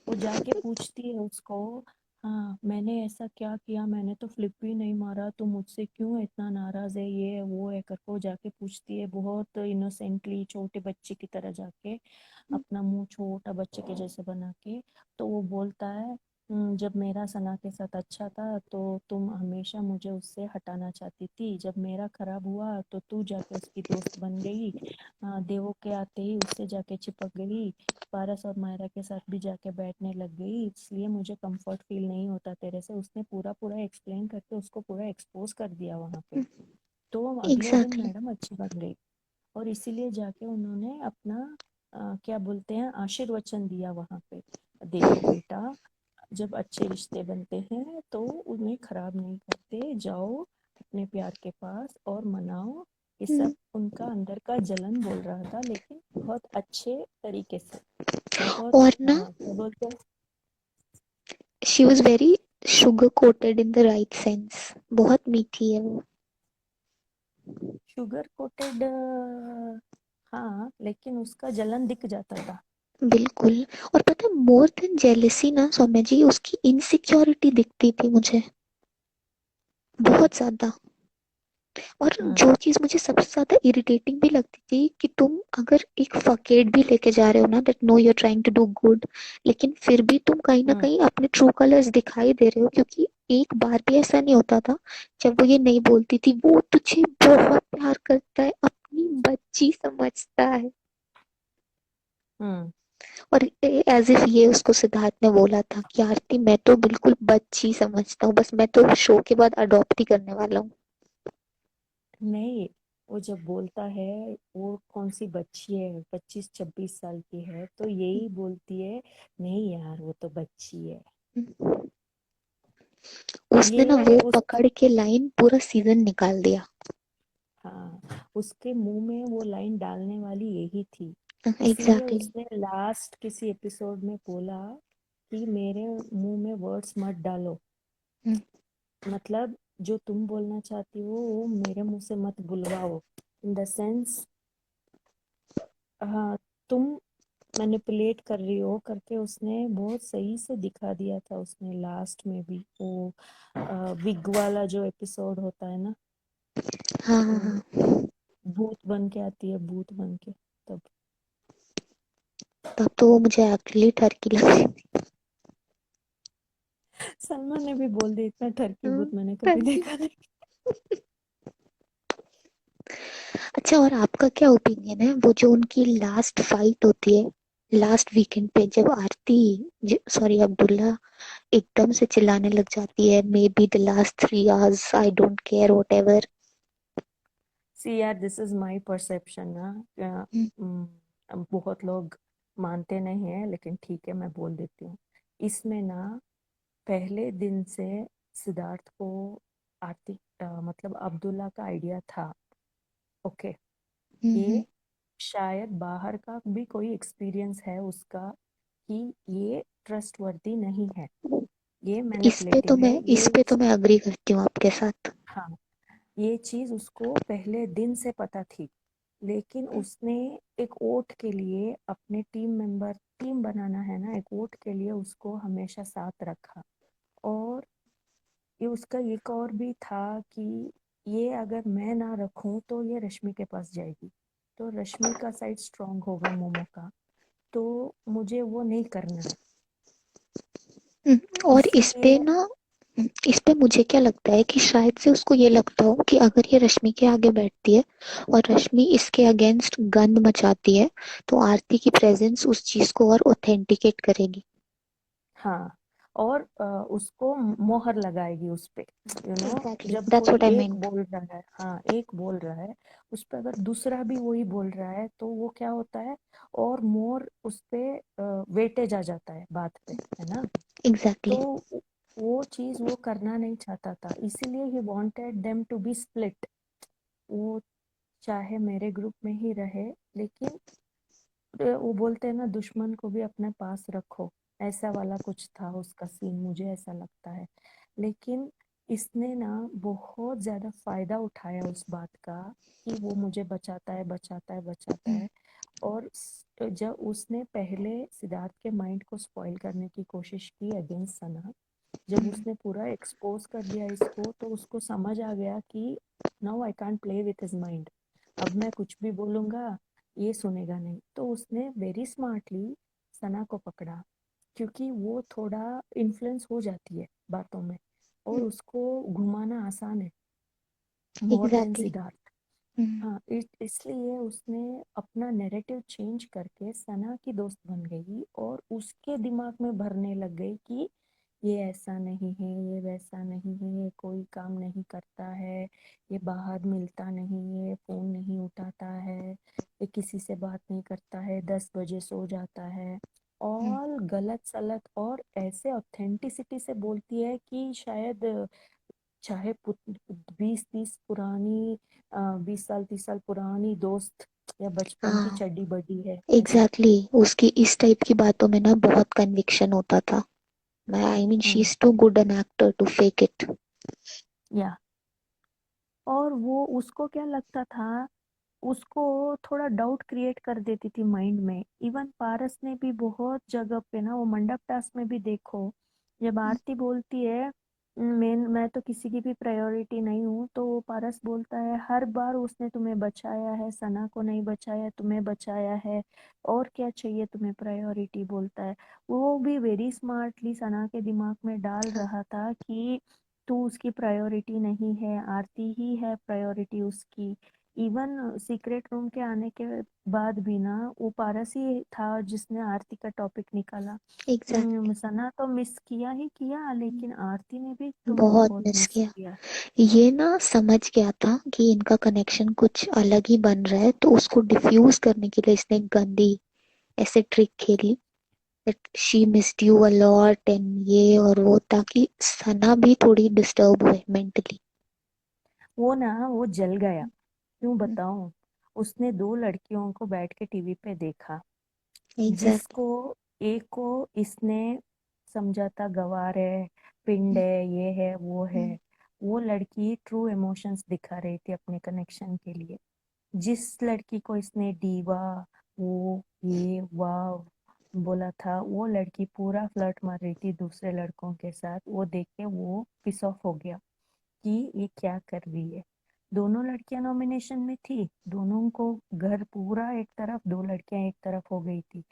वो जाके पूछती है उसको, हाँ मैंने ऐसा क्या किया, मैंने तो फ्लिप भी नहीं मारा, तो मुझसे क्यों इतना नाराज है, ये है वो है करके जाके पूछती है, बहुत इनोसेंटली छोटे बच्चे की तरह जाके, अपना मुंह छोटा बच्चे के जैसे बना के। तो वो बोलता है, जब मेरा सना के साथ अच्छा था तो तुम हमेशा मुझे उससे हटाना चाहती थी, जब मेरा खराब हुआ तो तू जाके उसकी दोस्त बन गई, देवो के आते ही उससे जाके चिपक गई, पारस और मायरा के साथ भी जाके बैठने लग गई, इसलिए मुझे कंफर्ट फील नहीं होता तेरे से। उसने पूरा पूरा एक्सप्लेन करके उसको पूरा एक्सपोज कर दिया वहां पे। तो अगले दिन एग्जैक्टली। मैडम अच्छी बन गई। और इसीलिए जाके उन्होंने अपना क्या बोलते हैं, आशीर्वचन दिया वहां पे। देखो बेटा, जब अच्छे रिश्ते बनते हैं तो उन्हें खराब नहीं करते, जाओ अपने प्यार के पास और मनाओ। ये सब उनका अंदर का जलन बोल रहा था, लेकिन बहुत अच्छे तरीके से। बहुत और ना, क्या बोलते हैं। She was very sugar quoted in the right sense, बहुत मीठी है वो। Sugar coated. हाँ, लेकिन उसका जलन दिख जाता था। बिल्कुल। और पता है, मोर देन जेलेसी ना सौम्या जी, उसकी इनसिक्योरिटी दिखती थी मुझे हम्म। बहुत ज्यादा। और हम्म। जो चीज मुझे सबसे ज्यादा इरिटेटिंग भी लगती थी कि तुम अगर एक फकेट भी लेके जा रहे हो ना, that no you are trying to do good, लेकिन फिर भी तुम कहीं ना हम्म कहीं अपने ट्रू कलर्स दिखाई दे रहे हो, क्योंकि एक बार भी ऐसा नहीं होता था जब वो ये नहीं बोलती थी, वो तुझे बहुत प्यार करता है, अपनी बच्ची समझता है। हम्म और एज इफ ये उसको सिद्धार्थ ने बोला था कि आरती मैं तो बिल्कुल बच्ची समझता हूँ, बस मैं तो शो के बाद अडॉप्ट ही करने वाला हूँ। नहीं, वो जब बोलता है वो कौन सी बच्ची है, 25-26 साल की है, तो यही बोलती है, नहीं यार वो तो बच्ची है। उसने ना ये वो उस पकड़ के लाइन पूरा सीजन निकाल दिया। हाँ, उसके मुंह में वो लाइन डालने वाली यही थी। इसीलिए एग्जैक्टली। उसने लास्ट किसी एपिसोड में बोला कि मेरे मुंह में वर्ड्स मत डालो, मतलब जो तुम बोलना चाहती हो वो मेरे मुंह से मत बुलवाओ, इन द सेंस, हाँ, तुम मैनिपुलेट कर रही हो करके उसने बहुत सही से दिखा दिया था। उसने लास्ट में भी वो विग वाला जो एपिसोड होता है ना, हाँ हाँ वो हाँ। भूत बन के आती है, भूत बन के, तब तब तो वो मुझे एक्चुअली टर्की लगी। सलमान ने भी बोल दी, इतना ठरकी हाँ, भूत मैंने कभी टर्की। देखा नहीं। अच्छा, और आपका क्या ओपिनियन है वो जो उनकी लास्ट फाइट होती है लास्ट वीकेंड पे, जब आरती, सॉरी अब्दुल्ला, एकदम से चिल्लाने लग जाती है, maybe the last 3 hours, I don't care whatever. See यार, दिस इज माय परसेप्शन ना, अब बहुत लोग मानते नहीं है, लेकिन ठीक है मैं बोल देती हूँ। इसमें ना पहले दिन से सिद्धार्थ को आतिक मतलब अब्दुल्ला का आइडिया था, ओके, ये शायद बाहर का भी कोई एक्सपीरियंस है उसका कि ये ट्रस्टवर्दी नहीं है, ये मैनिपुलेटिव है, इस पे तो मैं अग्री करती हूँ आपके साथ। हाँ, ये चीज उसको पहले दिन से पता थी, लेकिन उसने एक वोट के लिए अपने टीम मेंबर, टीम बनाना है ना, एक वोट के लिए उसको हमेशा साथ रखा। और ये उसका एक और भी था कि ये अगर मैं ना रखूं तो ये रश्मि के पास जाएगी, तो रश्मि का साइड स्ट्रांग होगा मोमो का, तो मुझे वो नहीं करना है, और इस पे इसीलिए। ना, इस पे मुझे क्या लगता है कि शायद से उसको ये लगता हो कि अगर ये रश्मि के आगे बैठती है और रश्मि इसके अगेंस्ट गंद मचाती है, तो आरती की प्रेजेंस उस चीज को और ऑथेंटिकेट करेगी। हाँ, और उसको मोहर लगाएगी उस पे, एग्जैक्टली, जब दैट्स कोई व्हाट आई एक मेंट। बोल रहा है, हाँ एक बोल रहा है, उस पे अगर दूसरा भी वही बोल रहा है तो वो क्या होता है, और मोर उस पे वेटेज आ जाता है बात पे, है ना। एग्जैक्टली। तो वो चीज वो करना नहीं चाहता था, इसीलिए he wanted them to be split. वो चाहे मेरे ग्रुप में ही रहे, लेकिन वो बोलते हैं ना, दुश्मन को भी अपने पास रखो, ऐसा वाला कुछ था उसका सीन, मुझे ऐसा लगता है। लेकिन इसने ना बहुत ज्यादा फायदा उठाया उस बात का कि वो मुझे बचाता है, बचाता है, बचाता है। और जब उसने पहले सिद्धार्थ के माइंड को स्पॉइल करने की कोशिश की अगेंस्ट सना, जब उसने पूरा एक्सपोज कर दिया इसको, तो उसको समझ आ गया कि now I can't play with his mind, अब मैं कुछ भी बोलूंगा ये सुनेगा नहीं, तो उसने वेरी स्मार्टली सना को पकड़ा, क्योंकि वो थोड़ा इन्फ्लुएंस हो जाती है बातों में, और उसको घुमाना आसान है, मोर देन एग्जैक्टली। सिद्धार्थ। हाँ, इसलिए उसने अपना नैरेटिव चेंज करके सना की दोस्त बन गई, और उसके दिमाग में भरने लग गई कि ये ऐसा नहीं है, ये वैसा नहीं है, ये कोई काम नहीं करता है, ये बाहर मिलता नहीं है, फोन नहीं उठाता है, ये किसी से बात नहीं करता है, 10 बजे सो जाता है, और गलत सलत, और ऐसे ऑथेंटिसिटी से बोलती है कि शायद चाहे 20-30 पुरानी 20 साल 30 साल पुरानी दोस्त या बचपन की हाँ, चड्डी बड्डी है, ऐसा। Exactly exactly. उसकी इस टाइप की बातों में ना बहुत कन्विक्शन होता था। मैं I mean she hmm is too good an actor to fake it. Yeah और वो उसको क्या लगता था, उसको थोड़ा डाउट क्रिएट कर देती थी माइंड में। इवन पारस ने भी बहुत जगह पे ना, वो मंडप टास्क में भी देखो, जब आरती बोलती है मैं तो किसी की भी प्रायोरिटी नहीं हूँ। तो वो पारस बोलता है हर बार उसने तुम्हें बचाया है, सना को नहीं बचाया, तुम्हें बचाया है, और क्या चाहिए तुम्हें प्रायोरिटी, बोलता है। वो भी वेरी स्मार्टली सना के दिमाग में डाल हाँ रहा था कि तू उसकी प्रायोरिटी नहीं है, आरती ही है प्रायोरिटी उसकी। इवन सीक्रेट रूम के आने के बाद भी ना वो पारस ही था जिसने आरती का टॉपिक निकाला। एग्जैक्टली। सना तो मिस किया ही किया, लेकिन आरती ने भी तो बहुत बहुत मिस मिस किया। किया। ये ना समझ गया था कि इनका कनेक्शन कुछ अलग ही बन रहा है, तो उसको डिफ्यूज करने के लिए इसने गंदी ऐसे ट्रिक खेली, that she missed you a lot and ये और वो, ताकि सना भी थोड़ी डिस्टर्ब हुए मेंटली। वो ना वो जल गया। क्यों बताऊं? उसने दो लड़कियों को बैठ के टीवी पे देखा, एग्जैक्टली। जिसको एक को इसने समझा था गवार है, पिंड है, ये है वो है। वो लड़की ट्रू इमोशंस दिखा रही थी अपने कनेक्शन के लिए। जिस लड़की को इसने डीवा, वो, ये, वाव बोला था, वो लड़की पूरा फ्लर्ट मार रही थी दूसरे लड़कों के साथ। वो देख के वो पिस ऑफ हो गया कि ये क्या कर रही है। दोनों लड़कियां नॉमिनेशन में थी, दोनों को घर पूरा एक तरफ, दो लड़कियां एक तरफ हो गई थी।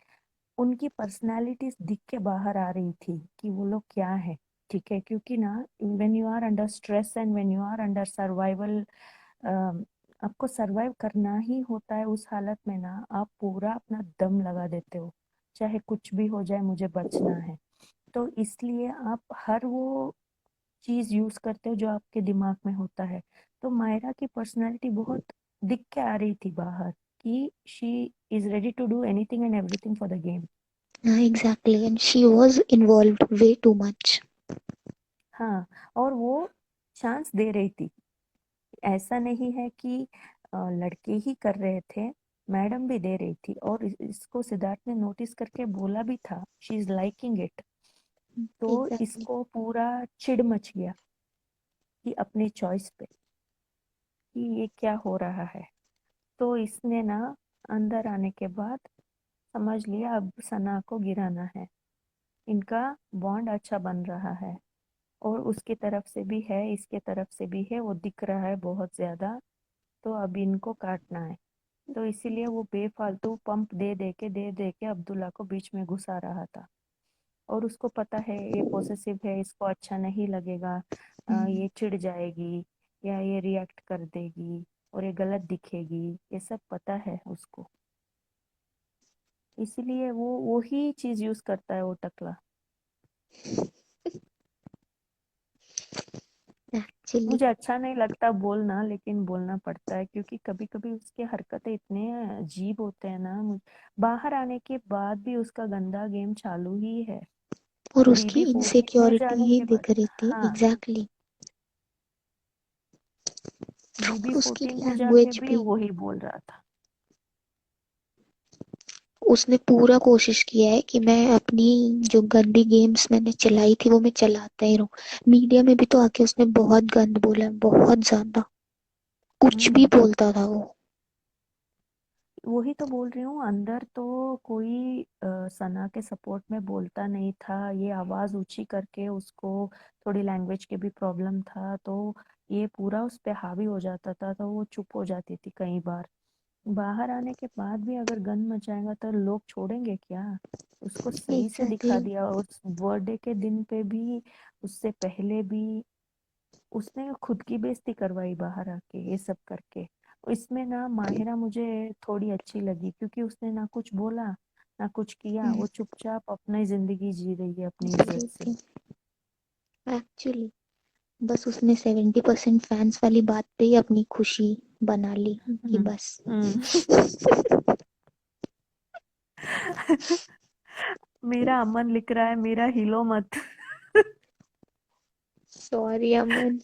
उनकी पर्सनालिटीज दिख के बाहर आ रही थी कि वो लोग क्या है। ठीक है, क्योंकि ना when you are under stress and when you are under survival, आपको सरवाइव करना ही होता है। उस हालत में ना आप पूरा अपना दम लगा देते हो, चाहे कुछ भी हो जाए मुझे बचना है। तो इसलिए आप हर वो चीज यूज करते हो जो आपके दिमाग में होता है। तो मायरा की पर्सनालिटी बहुत दिख के आ रही थी बाहर कि she is ready to do anything and everything for the game. हाँ exactly, and she was involved way too much. हाँ, और वो चांस दे रही थी। ऐसा नहीं है कि लड़के ही कर रहे थे, मैडम भी दे रही थी। और इसको सिद्धार्थ ने नोटिस करके बोला भी था शी इज लाइकिंग इट। तो एग्जैक्टली। इसको पूरा चिढ़ मच गया कि अपनी चॉइस पे कि ये क्या हो रहा है। तो इसने ना अंदर आने के बाद समझ लिया अब सना को गिराना है। इनका बॉन्ड अच्छा बन रहा है, और उसकी तरफ से भी है, इसके तरफ से भी है, वो दिख रहा है बहुत ज्यादा। तो अब इनको काटना है। तो इसीलिए वो बेफालतू पंप दे दे के अब्दुल्ला को बीच में घुसा रहा था। और उसको पता है ये पॉसेसिव है, इसको अच्छा नहीं लगेगा, ये चिढ़ जाएगी या ये रिएक्ट कर देगी और ये गलत दिखेगी, ये सब पता है उसको। इसीलिए वो ही चीज यूज करता है वो टकला। एक्चुअली। मुझे अच्छा नहीं लगता बोलना, लेकिन बोलना पड़ता है क्योंकि कभी कभी उसके हरकतें इतने अजीब होते हैं ना। बाहर आने के बाद भी उसका गंदा गेम चालू ही है। और उसकी BB14 में इनसिक्योरिटी जाने ही के बाद, दिख रही थी, हाँ, एग्जैक्टली। बीबी और उसकी 14 में जाके लैंग्वेज भी भी, वही बोल रहा था। उसने पूरा कोशिश किया है कि मैं अपनी जो गंदी गेम्स मैंने चलाई थी वो मैं चलाता ही रहूं। मीडिया में भी तो आके उसने बहुत गंद बोला है, बहुत ज्यादा, कुछ भी हम्म, बोलता था वो। वही तो बोल रही हूँ। अंदर तो कोई सना के सपोर्ट में बोलता नहीं था। ये आवाज ऊंची करके उसको थोड़ी लैंग्वेज के भी प्रॉब्लम था, तो ये पूरा उस पे हावी हो जाता था, तो वो चुप हो जाती थी कई बार। बाहर आने के बाद भी अगर गन मचाएगा तो लोग छोड़ेंगे क्या? उसको सही से एग्जैक्टली। दिखा दिया उस बर्थडे के दिन पे भी, उससे पहले भी। उसने खुद की बेइज्जती करवाई बाहर आके ये सब करके। इसमें ना माहिरा मुझे थोड़ी अच्छी लगी, क्योंकि उसने ना कुछ बोला ना कुछ किया, वो चुपचाप अपनी जिंदगी जी रही है अपनी जी इज्जत रही से। थी एक्चुअली। बस उसने 70% फैंस वाली बात पे ही अपनी खुशी बना ली कि हम्म। बस। हम्म। मेरा अमन लिख रहा है मेरा हिलो मत। सॉरी अमन,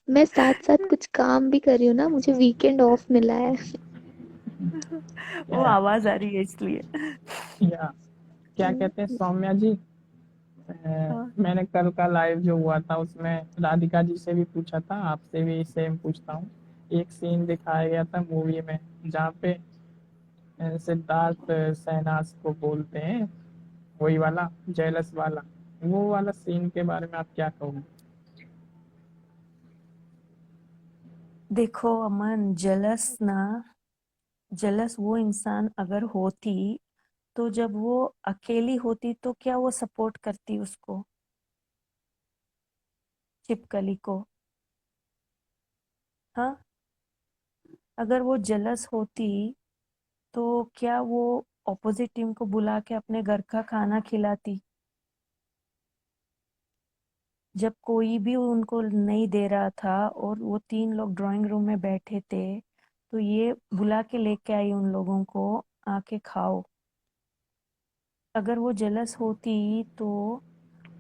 मैं साथ साथ कुछ काम भी कर रही हूँ ना, मुझे वीकेंड ऑफ मिला है। वो या, आवाज आ रही है इसलिए। या क्या कहते हैं सौम्या जी, हाँ। मैंने कल का लाइव जो हुआ था उसमें राधिका जी से भी पूछा था, आपसे भी सेम पूछता हूँ। एक सीन दिखाया गया था मूवी में जहाँ पे सिद्धार्थ शहनाज को बोलते हैं, वही वाला जेलस वाला, वो वाला सीन के बारे में आप क्या कहोगे? देखो अमन, जलस वो इंसान अगर होती तो जब वो अकेली होती तो क्या वो सपोर्ट करती उसको, छिपकली को? हाँ, अगर वो जलस होती तो क्या वो ऑपोजिट टीम को बुला के अपने घर का खाना खिलाती? जब कोई भी उनको नहीं दे रहा था और वो तीन लोग ड्राइंग रूम में बैठे थे, तो ये बुला के लेके आई उन लोगों को, आके खाओ। अगर वो जेलस होती तो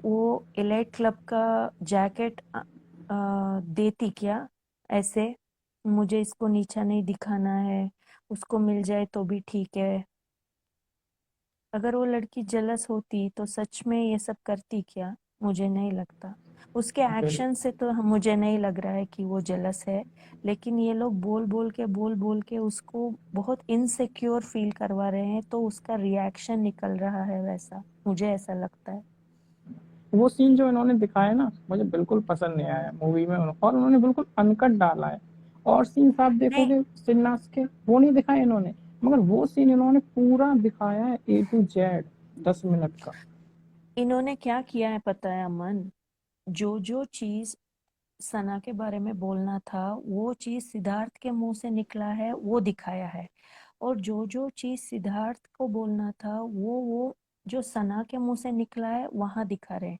वो एलाइट क्लब का जैकेट देती क्या? ऐसे, मुझे इसको नीचा नहीं दिखाना है, उसको मिल जाए तो भी ठीक है। अगर वो लड़की जेलस होती तो सच में ये सब करती क्या? मुझे नहीं लगता। उसके बिल एक्शन से तो मुझे नहीं लग रहा है कि वो जेलस है, लेकिन ये लोग बोल बोल के उसको बहुत इनसिक्योर फील करवा रहे हैं, तो उसका रिएक्शन निकल रहा है वैसा, मुझे ऐसा लगता है। वो सीन जो इन्होंने दिखाया ना, मुझे बिल्कुल पसंद नहीं आया मूवी में, और उन्होंने बिल्कुल अनकट डाला है। और सीन्स आप नहीं, देखोगे सिन्नास के, वो नहीं दिखाए इन्होंने, मगर वो सीन इन्होंने पूरा दिखाया है A to Z, 10 मिनट का। इन्होंने क्या किया है पता है अमन? जो जो चीज सना के बारे में बोलना था, वो चीज सिद्धार्थ के मुंह से निकला है, वो दिखाया है। और जो जो चीज सिद्धार्थ को बोलना था, वो जो सना के मुंह से निकला है, वहां दिखा रहे हैं।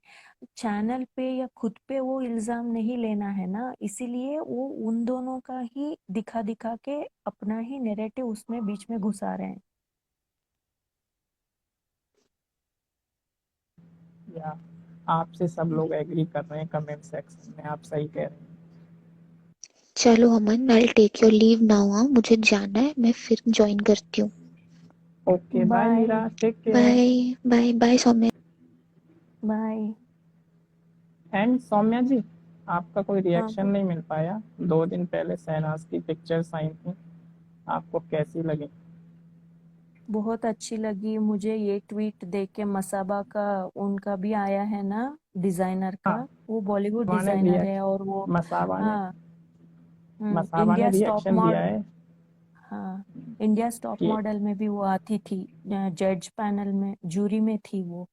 चैनल पे या खुद पे वो इल्जाम नहीं लेना है ना, इसीलिए वो उन दोनों का ही दिखा दिखा के अपना ही नैरेटिव उसमें बीच में घुसा रहे हैं। या आपसे सब लोग एग्री कर रहे हैं कमेंट सेक्शन में, आप सही कह रहे हैं। चलो Aman, I take your leave now. हाँ, मुझे जाना है, मैं फिर ज्वाइन करती हूँ। Okay bye bye. Meera, take care. Bye. Bye bye Saumya. Bye. And Saumya ji, आपका कोई हाँ, रिएक्शन नहीं मिल पाया। 2 दिन पहले शहनाज की पिक्चर्स आई थी, आपको कैसी लगी? बहुत अच्छी लगी मुझे। ये ट्वीट देख के मसाबा का, उनका भी आया है ना, डिजाइनर का। हाँ, वो बॉलीवुड माने डिजाइनर है और वो, मसाबा ने हाँ, मसाबा ने इंडिया टॉप रिएक्शन दिया मॉडल, है हाँ, इंडिया टॉप कि मॉडल में भी वो आती थी, जज पैनल में, जूरी में थी वो।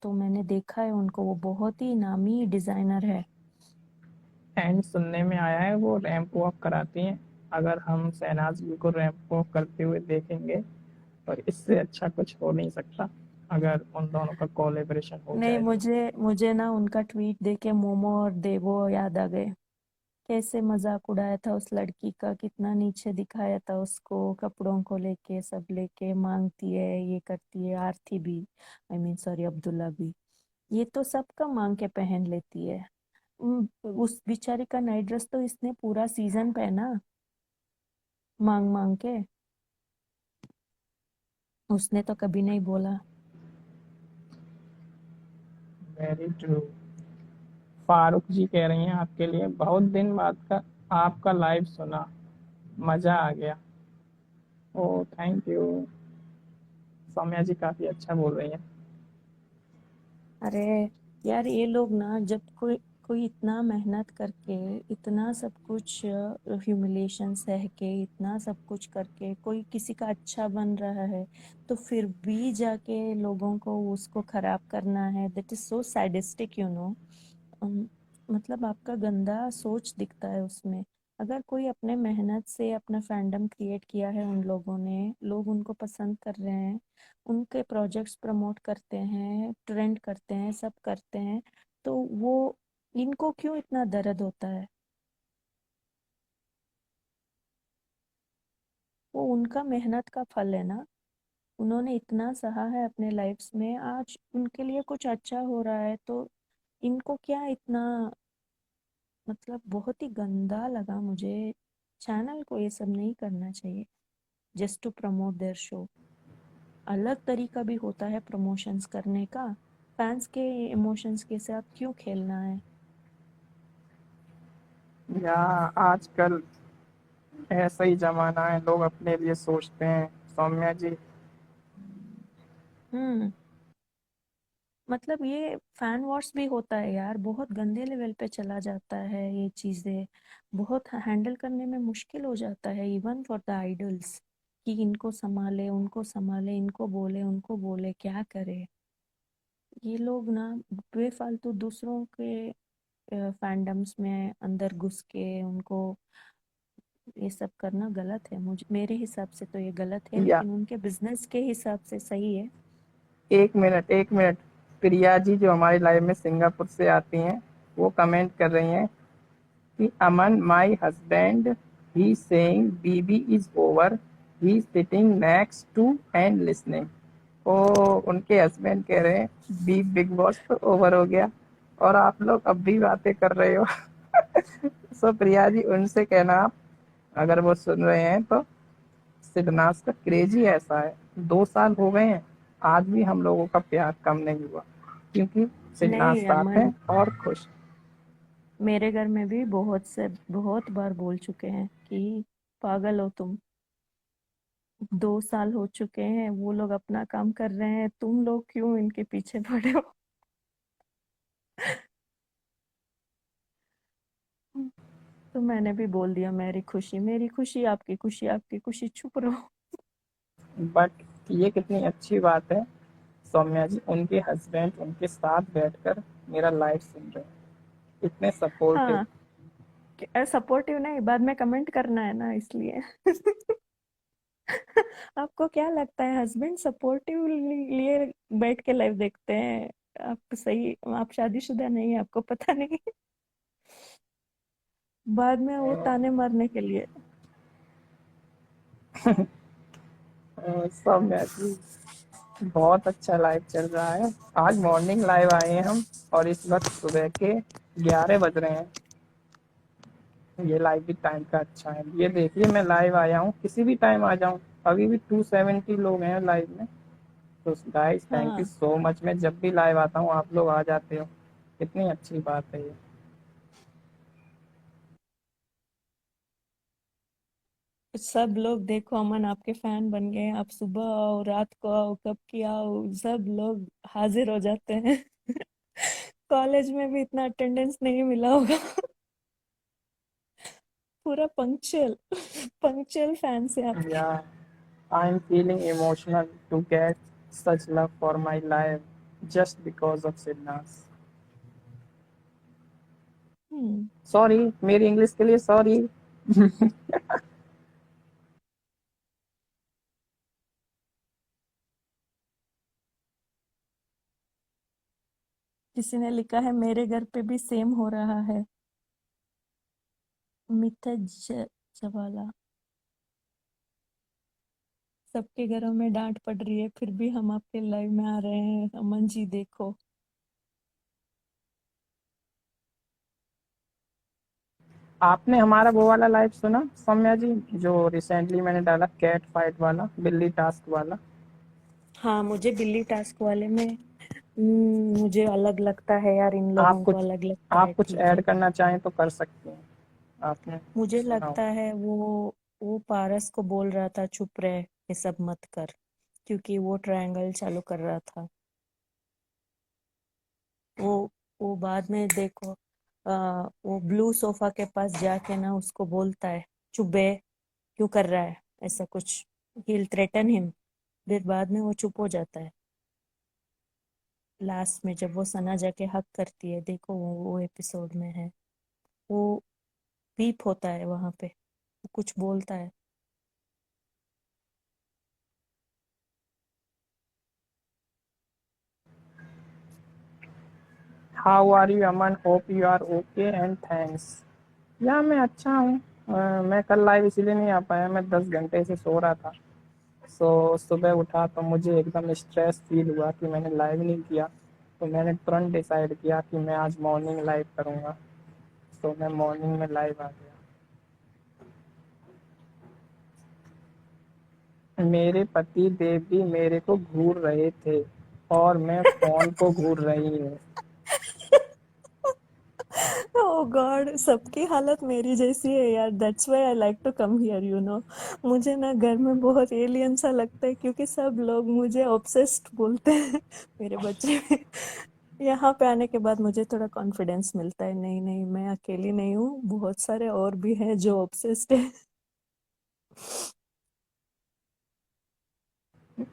तो मैंने देखा है उनको, वो बहुत ही नामी डिजाइनर है। एंड सुनने में आया है वो रैंप वॉक कराती हैं। अगर हम शहनाज गिल को रैंप वॉक करते हुए देखेंगे, तो इससे अच्छा कुछ हो नहीं सकता, अगर उन दोनों का कोलैबोरेशन हो नहीं, जाए तो। मुझे मुझे ना उनका ट्वीट देख के मोमो और देवो याद आ गए। कैसे मजाक उड़ाया था उस लड़की का, कितना नीचे दिखाया था उसको, कपड़ों को लेके, सब लेके मांगती है, ये करती है, आरती भी, आई मीन सॉरी, अब्दुल्ला भी। ये तो सबका मांग के पहन लेती है। उस बेचारी का नाइट ड्रेस तो इसने पूरा सीजन पहना, मांग मांग के। उसने तो कभी नहीं बोला। Very true. फारूक जी कह रही हैं आपके लिए, बहुत दिन बाद का आपका लाइव सुना, मजा आ गया। ओ थैंक यू। सौम्या जी काफी अच्छा बोल रही हैं। अरे यार, ये लोग ना, जब कोई कोई इतना मेहनत करके, इतना सब कुछ ह्यूमिलेशन सह के, इतना सब कुछ करके कोई किसी का अच्छा बन रहा है, तो फिर भी जाके लोगों को उसको खराब करना है, that is so sadistic, you know. मतलब आपका गंदा सोच दिखता है उसमें। अगर कोई अपने मेहनत से अपना फैंडम क्रिएट किया है उन लोगों ने, लोग उनको पसंद कर रहे हैं, उनके प्रोजेक्ट्स प्रमोट करते हैं, ट्रेंड करते हैं, सब करते हैं, तो वो, इनको क्यों इतना दर्द होता है? वो उनका मेहनत का फल है ना। उन्होंने इतना सहा है अपने लाइफ्स में, आज उनके लिए कुछ अच्छा हो रहा है, तो इनको क्या इतना, मतलब बहुत ही गंदा लगा मुझे। चैनल को ये सब नहीं करना चाहिए, just to promote their show. अलग तरीका भी होता है प्रमोशंस करने का। फैंस के इमोशंस के साथ क्यों खेलना है? या आजकल ऐसा ही जमाना है, लोग अपने लिए सोचते हैं, सौम्या जी। हम्म मतलब ये फैन वॉर्स भी होता है यार, बहुत गंदे लेवल पे चला जाता है ये चीजें, बहुत हैंडल करने में मुश्किल हो जाता है इवन फॉर द आइडल्स, कि इनको संभाले, इनको बोले उनको बोले, क्या करे। ये लोग ना बेफालतू दूसरों के फैंडम्स में अंदर घुस के उनको ये सब करना गलत है, मुझे मेरे हिसाब से तो ये गलत है, या लेकिन उनके बिजनेस के हिसाब से सही है। एक मिनट, एक मिनट। प्रिया जी जो हमारी लाइव में सिंगापुर से आती हैं, वो कमेंट कर रही हैं कि Aman my husband he saying BB is over, he sitting next to and listening. ओ, उनके हस्बैंड कह रहे हैं बी बिग बॉस तो ओवर हो गया और आप लोग अब भी बातें कर रहे हो। सो प्रिया जी उनसे कहना आप, अगर वो सुन रहे हैं तो, सिद्धनाथ का क्रेज ही ऐसा है। 2 साल हो गए हैं, आज भी हम लोगों का प्यार कम नहीं हुआ, क्योंकि सिद्धनाथ नहीं साथ अमन, हैं और खुश। मेरे घर में भी बहुत बार बोल चुके हैं कि पागल हो तुम, 2 साल हो चुके हैं, वो लोग अपना काम कर रहे हैं, तुम लोग क्यों इनके पीछे पड़े हो। तो मैंने भी बोल दिया, मेरी खुशी आपकी खुशी, आपकी खुशी, चुप रहो। बट ये कितनी अच्छी बात है, सौम्या जी उनके हस्बैंड उनके साथ बैठकर मेरा लाइव सुन रहे हैं, इतने सपोर्टिव। हाँ, सपोर्टिव नहीं, बाद में कमेंट करना है ना, इसलिए। आपको क्या लगता है हस्बैंड सपोर्टिव लिए बैठ के लाइव देखते हैं? आप सही, आप शादीशुदा नहीं है, आपको पता नहीं। बाद में वो ताने मारने के लिए। सौम्या जी बहुत अच्छा लाइव चल रहा है। आज मॉर्निंग लाइव आए हैं हम, और इस वक्त सुबह के 11 बज रहे हैं। ये लाइव भी टाइम का अच्छा है। ये देखिए मैं लाइव आया हूँ, किसी भी टाइम आ जाऊँ, अभी भी 270 लोग हैं लाइव में। तो गाइस थैंक यू हाँ, सो मच। मैं जब भी लाइव आता हूँ आप लोग आ जाते हो, कितनी अच्छी बात है ये। सब लोग देखो अमन आपके फैन बन गए हैं, आप सुबह आओ, रात को आओ, कब की आओ, सब लोग हाजिर हो जाते हैं। कॉलेज में भी इतना अटेंडेंस नहीं मिला होगा। पूरा पंक्चुअल, पंक्चुअल फैंस है आपके। Yeah I am feeling emotional to get such love for my life just because of Siddhnath. Hmm. Sorry, मेरी इंग्लिश के लिए सॉरी। किसी ने लिखा है मेरे घर पे भी सेम हो रहा है, मिथज जवाला। सबके घरों में डांट पड़ रही है, फिर भी हम आपके लाइव में आ रहे हैं, अमन जी देखो। आपने हमारा वो वाला लाइव सुना सौम्या जी, जो रिसेंटली मैंने डाला कैट फाइट वाला, बिल्ली टास्क वाला? हाँ, मुझे बिल्ली टास्क वाले में मुझे अलग लगता है यार, इन आप लोगों को कुछ अलग लगता है, आप कुछ ठीक ऐड है। करना चाहें तो कर सकते हैं, आपने मुझे सुना हो। लगता है वो पारस को बोल रहा था चुप रहे, ये सब मत कर, क्योंकि वो ट्रायंगल चालू कर रहा था। वो वो बाद में देखो, वो ब्लू सोफा के पास जाके ना उसको बोलता है चुप बे, क्यों कर रहा है ऐसा कुछ, he'll threaten him, फिर बाद में वो चुप हो जाता है। लास्ट में जब वो सना जाके हक करती है, देखो वो एपिसोड में है, वो बीप होता है वहां पे, वो कुछ बोलता है। How are you Aman, hope you are okay and thanks. Yeah मैं अच्छा हूँ। मैं कल लाइव इसीलिए नहीं आ पाया, मैं 10 घंटे से सो रहा था। सुबह उठा तो मुझे एकदम स्ट्रेस फील हुआ कि मैंने लाइव नहीं किया, तो मैंने तुरंत डिसाइड किया कि मैं आज मॉर्निंग लाइव करूँगा। तो मैं मॉर्निंग में लाइव आ गया। मेरे पति देव भी मेरे को घूर रहे थे और मैं फोन को घूर रही हूँ। ओ गॉड, सबकी हालत मेरी जैसी है यार। That's why I like to come here, you know. मुझे ना घर में बहुत एलियन सा लगता है, क्योंकि सब लोग मुझे ऑब्सेस्ड बोलते हैं। मेरे बच्चे भी। यहाँ पे आने के बाद मुझे थोड़ा कॉन्फिडेंस मिलता है, नहीं नहीं मैं अकेली नहीं हूँ, बहुत सारे और भी हैं जो ऑब्सेस्ड है।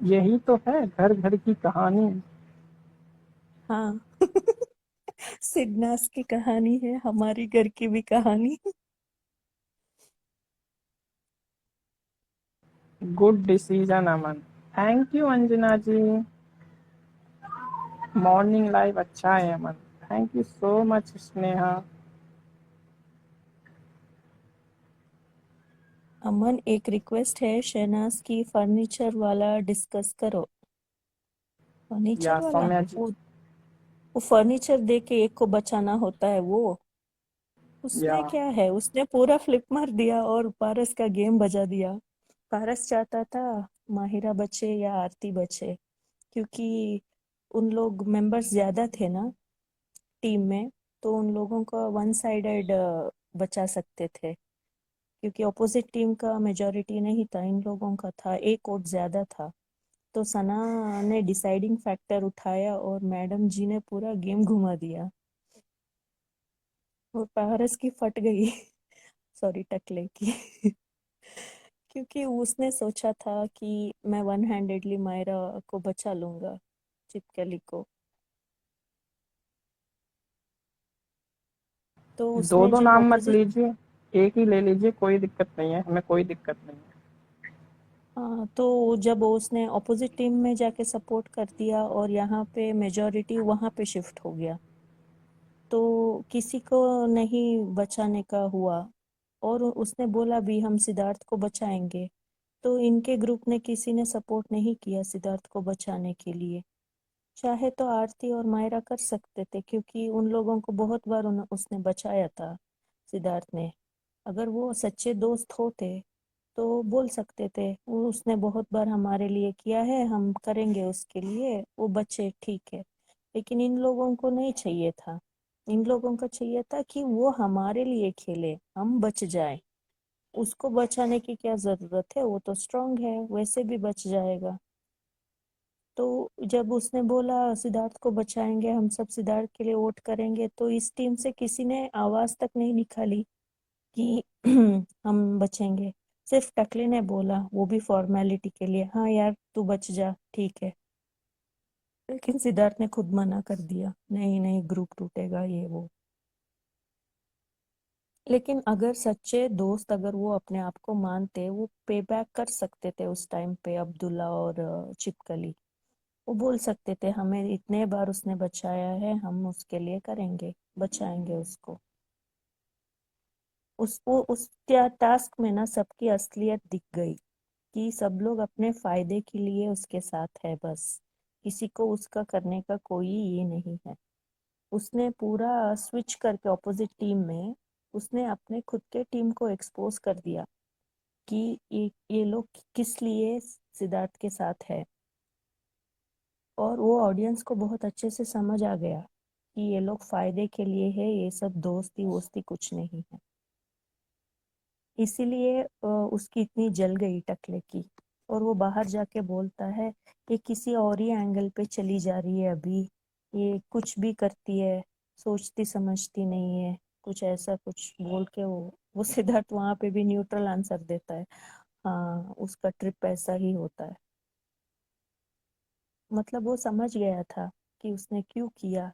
यही तो है घर घर की कहानी। हाँ। सिडनास की कहानी है, हमारी घर की भी कहानी। Good decision Aman. Thank you Anjana ji. Morning live अच्छा है Aman. Thank you so much Sneha. Aman, एक रिक्वेस्ट है, शहनाज की फर्नीचर वाला डिस्कस करो। या फर्नीचर वाला, सौम्या जी। वो फर्नीचर दे के एक को बचाना होता है वो। या उसमें क्या है, उसने पूरा फ्लिप मार दिया और पारस का गेम बजा दिया। पारस चाहता था माहिरा बचे या आरती बचे, क्योंकि उन लोग मेंबर्स ज्यादा थे ना टीम में, तो उन लोगों का वन साइडेड बचा सकते थे, क्योंकि अपोजिट टीम का मेजोरिटी नहीं था, इन लोगों का था, एक वोट ज्यादा था। तो सना ने डिसाइडिंग फैक्टर उठाया और मैडम जी ने पूरा गेम घुमा दिया, और पारस की फट गई। सॉरी, टकले की। क्योंकि उसने सोचा था कि मैं वन हैंडेडली मायरा को बचा लूंगा, चिपकली को। तो दो उसने दो जब नाम मत ऑपोजिट, लीजिए, एक ही ले लीजिए, कोई दिक्कत नहीं है, हमें कोई दिक्कत नहीं है। हाँ, तो जब उसने ऑपोजिट टीम में जाके सपोर्ट कर दिया और यहाँ पे मेजोरिटी वहां पे शिफ्ट हो गया, तो किसी को नहीं बचाने का हुआ। और उसने बोला भी हम सिद्धार्थ को बचाएंगे, तो इनके ग्रुप ने किसी ने सपोर्ट नहीं किया सिद्धार्थ को बचाने के लिए। चाहे तो आरती और मायरा कर सकते थे, क्योंकि उन लोगों को बहुत बार उसने बचाया था सिद्धार्थ ने। अगर वो सच्चे दोस्त होते तो बोल सकते थे वो उसने बहुत बार हमारे लिए किया है, हम करेंगे उसके लिए, वो बच्चे ठीक है। लेकिन इन लोगों को नहीं चाहिए था, इन लोगों को चाहिए था कि वो हमारे लिए खेले, हम बच जाए। उसको बचाने की क्या जरूरत है, वो तो स्ट्रांग है, वैसे भी बच जाएगा। तो जब उसने बोला सिद्धार्थ को बचाएंगे, हम सब सिद्धार्थ के लिए वोट करेंगे, तो इस टीम से किसी ने आवाज तक नहीं निकाली कि हम बचेंगे। सिर्फ टकले ने बोला, वो भी फॉर्मेलिटी के लिए, हाँ यार तू बच जा, ठीक है। लेकिन सिद्धार्थ ने खुद मना कर दिया, नहीं नहीं ग्रुप टूटेगा ये वो। लेकिन अगर सच्चे दोस्त, अगर वो अपने आप को मानते, वो पे बैक कर सकते थे उस टाइम पे अब्दुल्ला और चिपकली। वो बोल सकते थे हमें इतने बार उसने बचाया है, हम उसके लिए करेंगे, बचाएंगे उसको। उस टास्क में ना सबकी असलियत दिख गई, कि सब लोग अपने फायदे के लिए उसके साथ है बस, किसी को उसका करने का कोई ये नहीं है। उसने पूरा स्विच करके ऑपोजिट टीम में उसने अपने खुद के टीम को एक्सपोज कर दिया कि ये लोग किस लिए सिद्धार्थ के साथ है। और वो ऑडियंस को बहुत अच्छे से समझ आ गया कि ये लोग फायदे के लिए है, ये सब दोस्ती वोस्ती कुछ नहीं है। इसीलिए उसकी इतनी जल गई टकले की। और वो बाहर जाके बोलता है ये किसी और ही एंगल पे चली जा रही है अभी, ये कुछ भी करती है, सोचती समझती नहीं है, कुछ ऐसा कुछ बोल के वो सिद्धार्थ वहां पे भी न्यूट्रल आंसर देता है, हाँ उसका ट्रिप ऐसा ही होता है। मतलब वो समझ गया था कि उसने क्यों किया,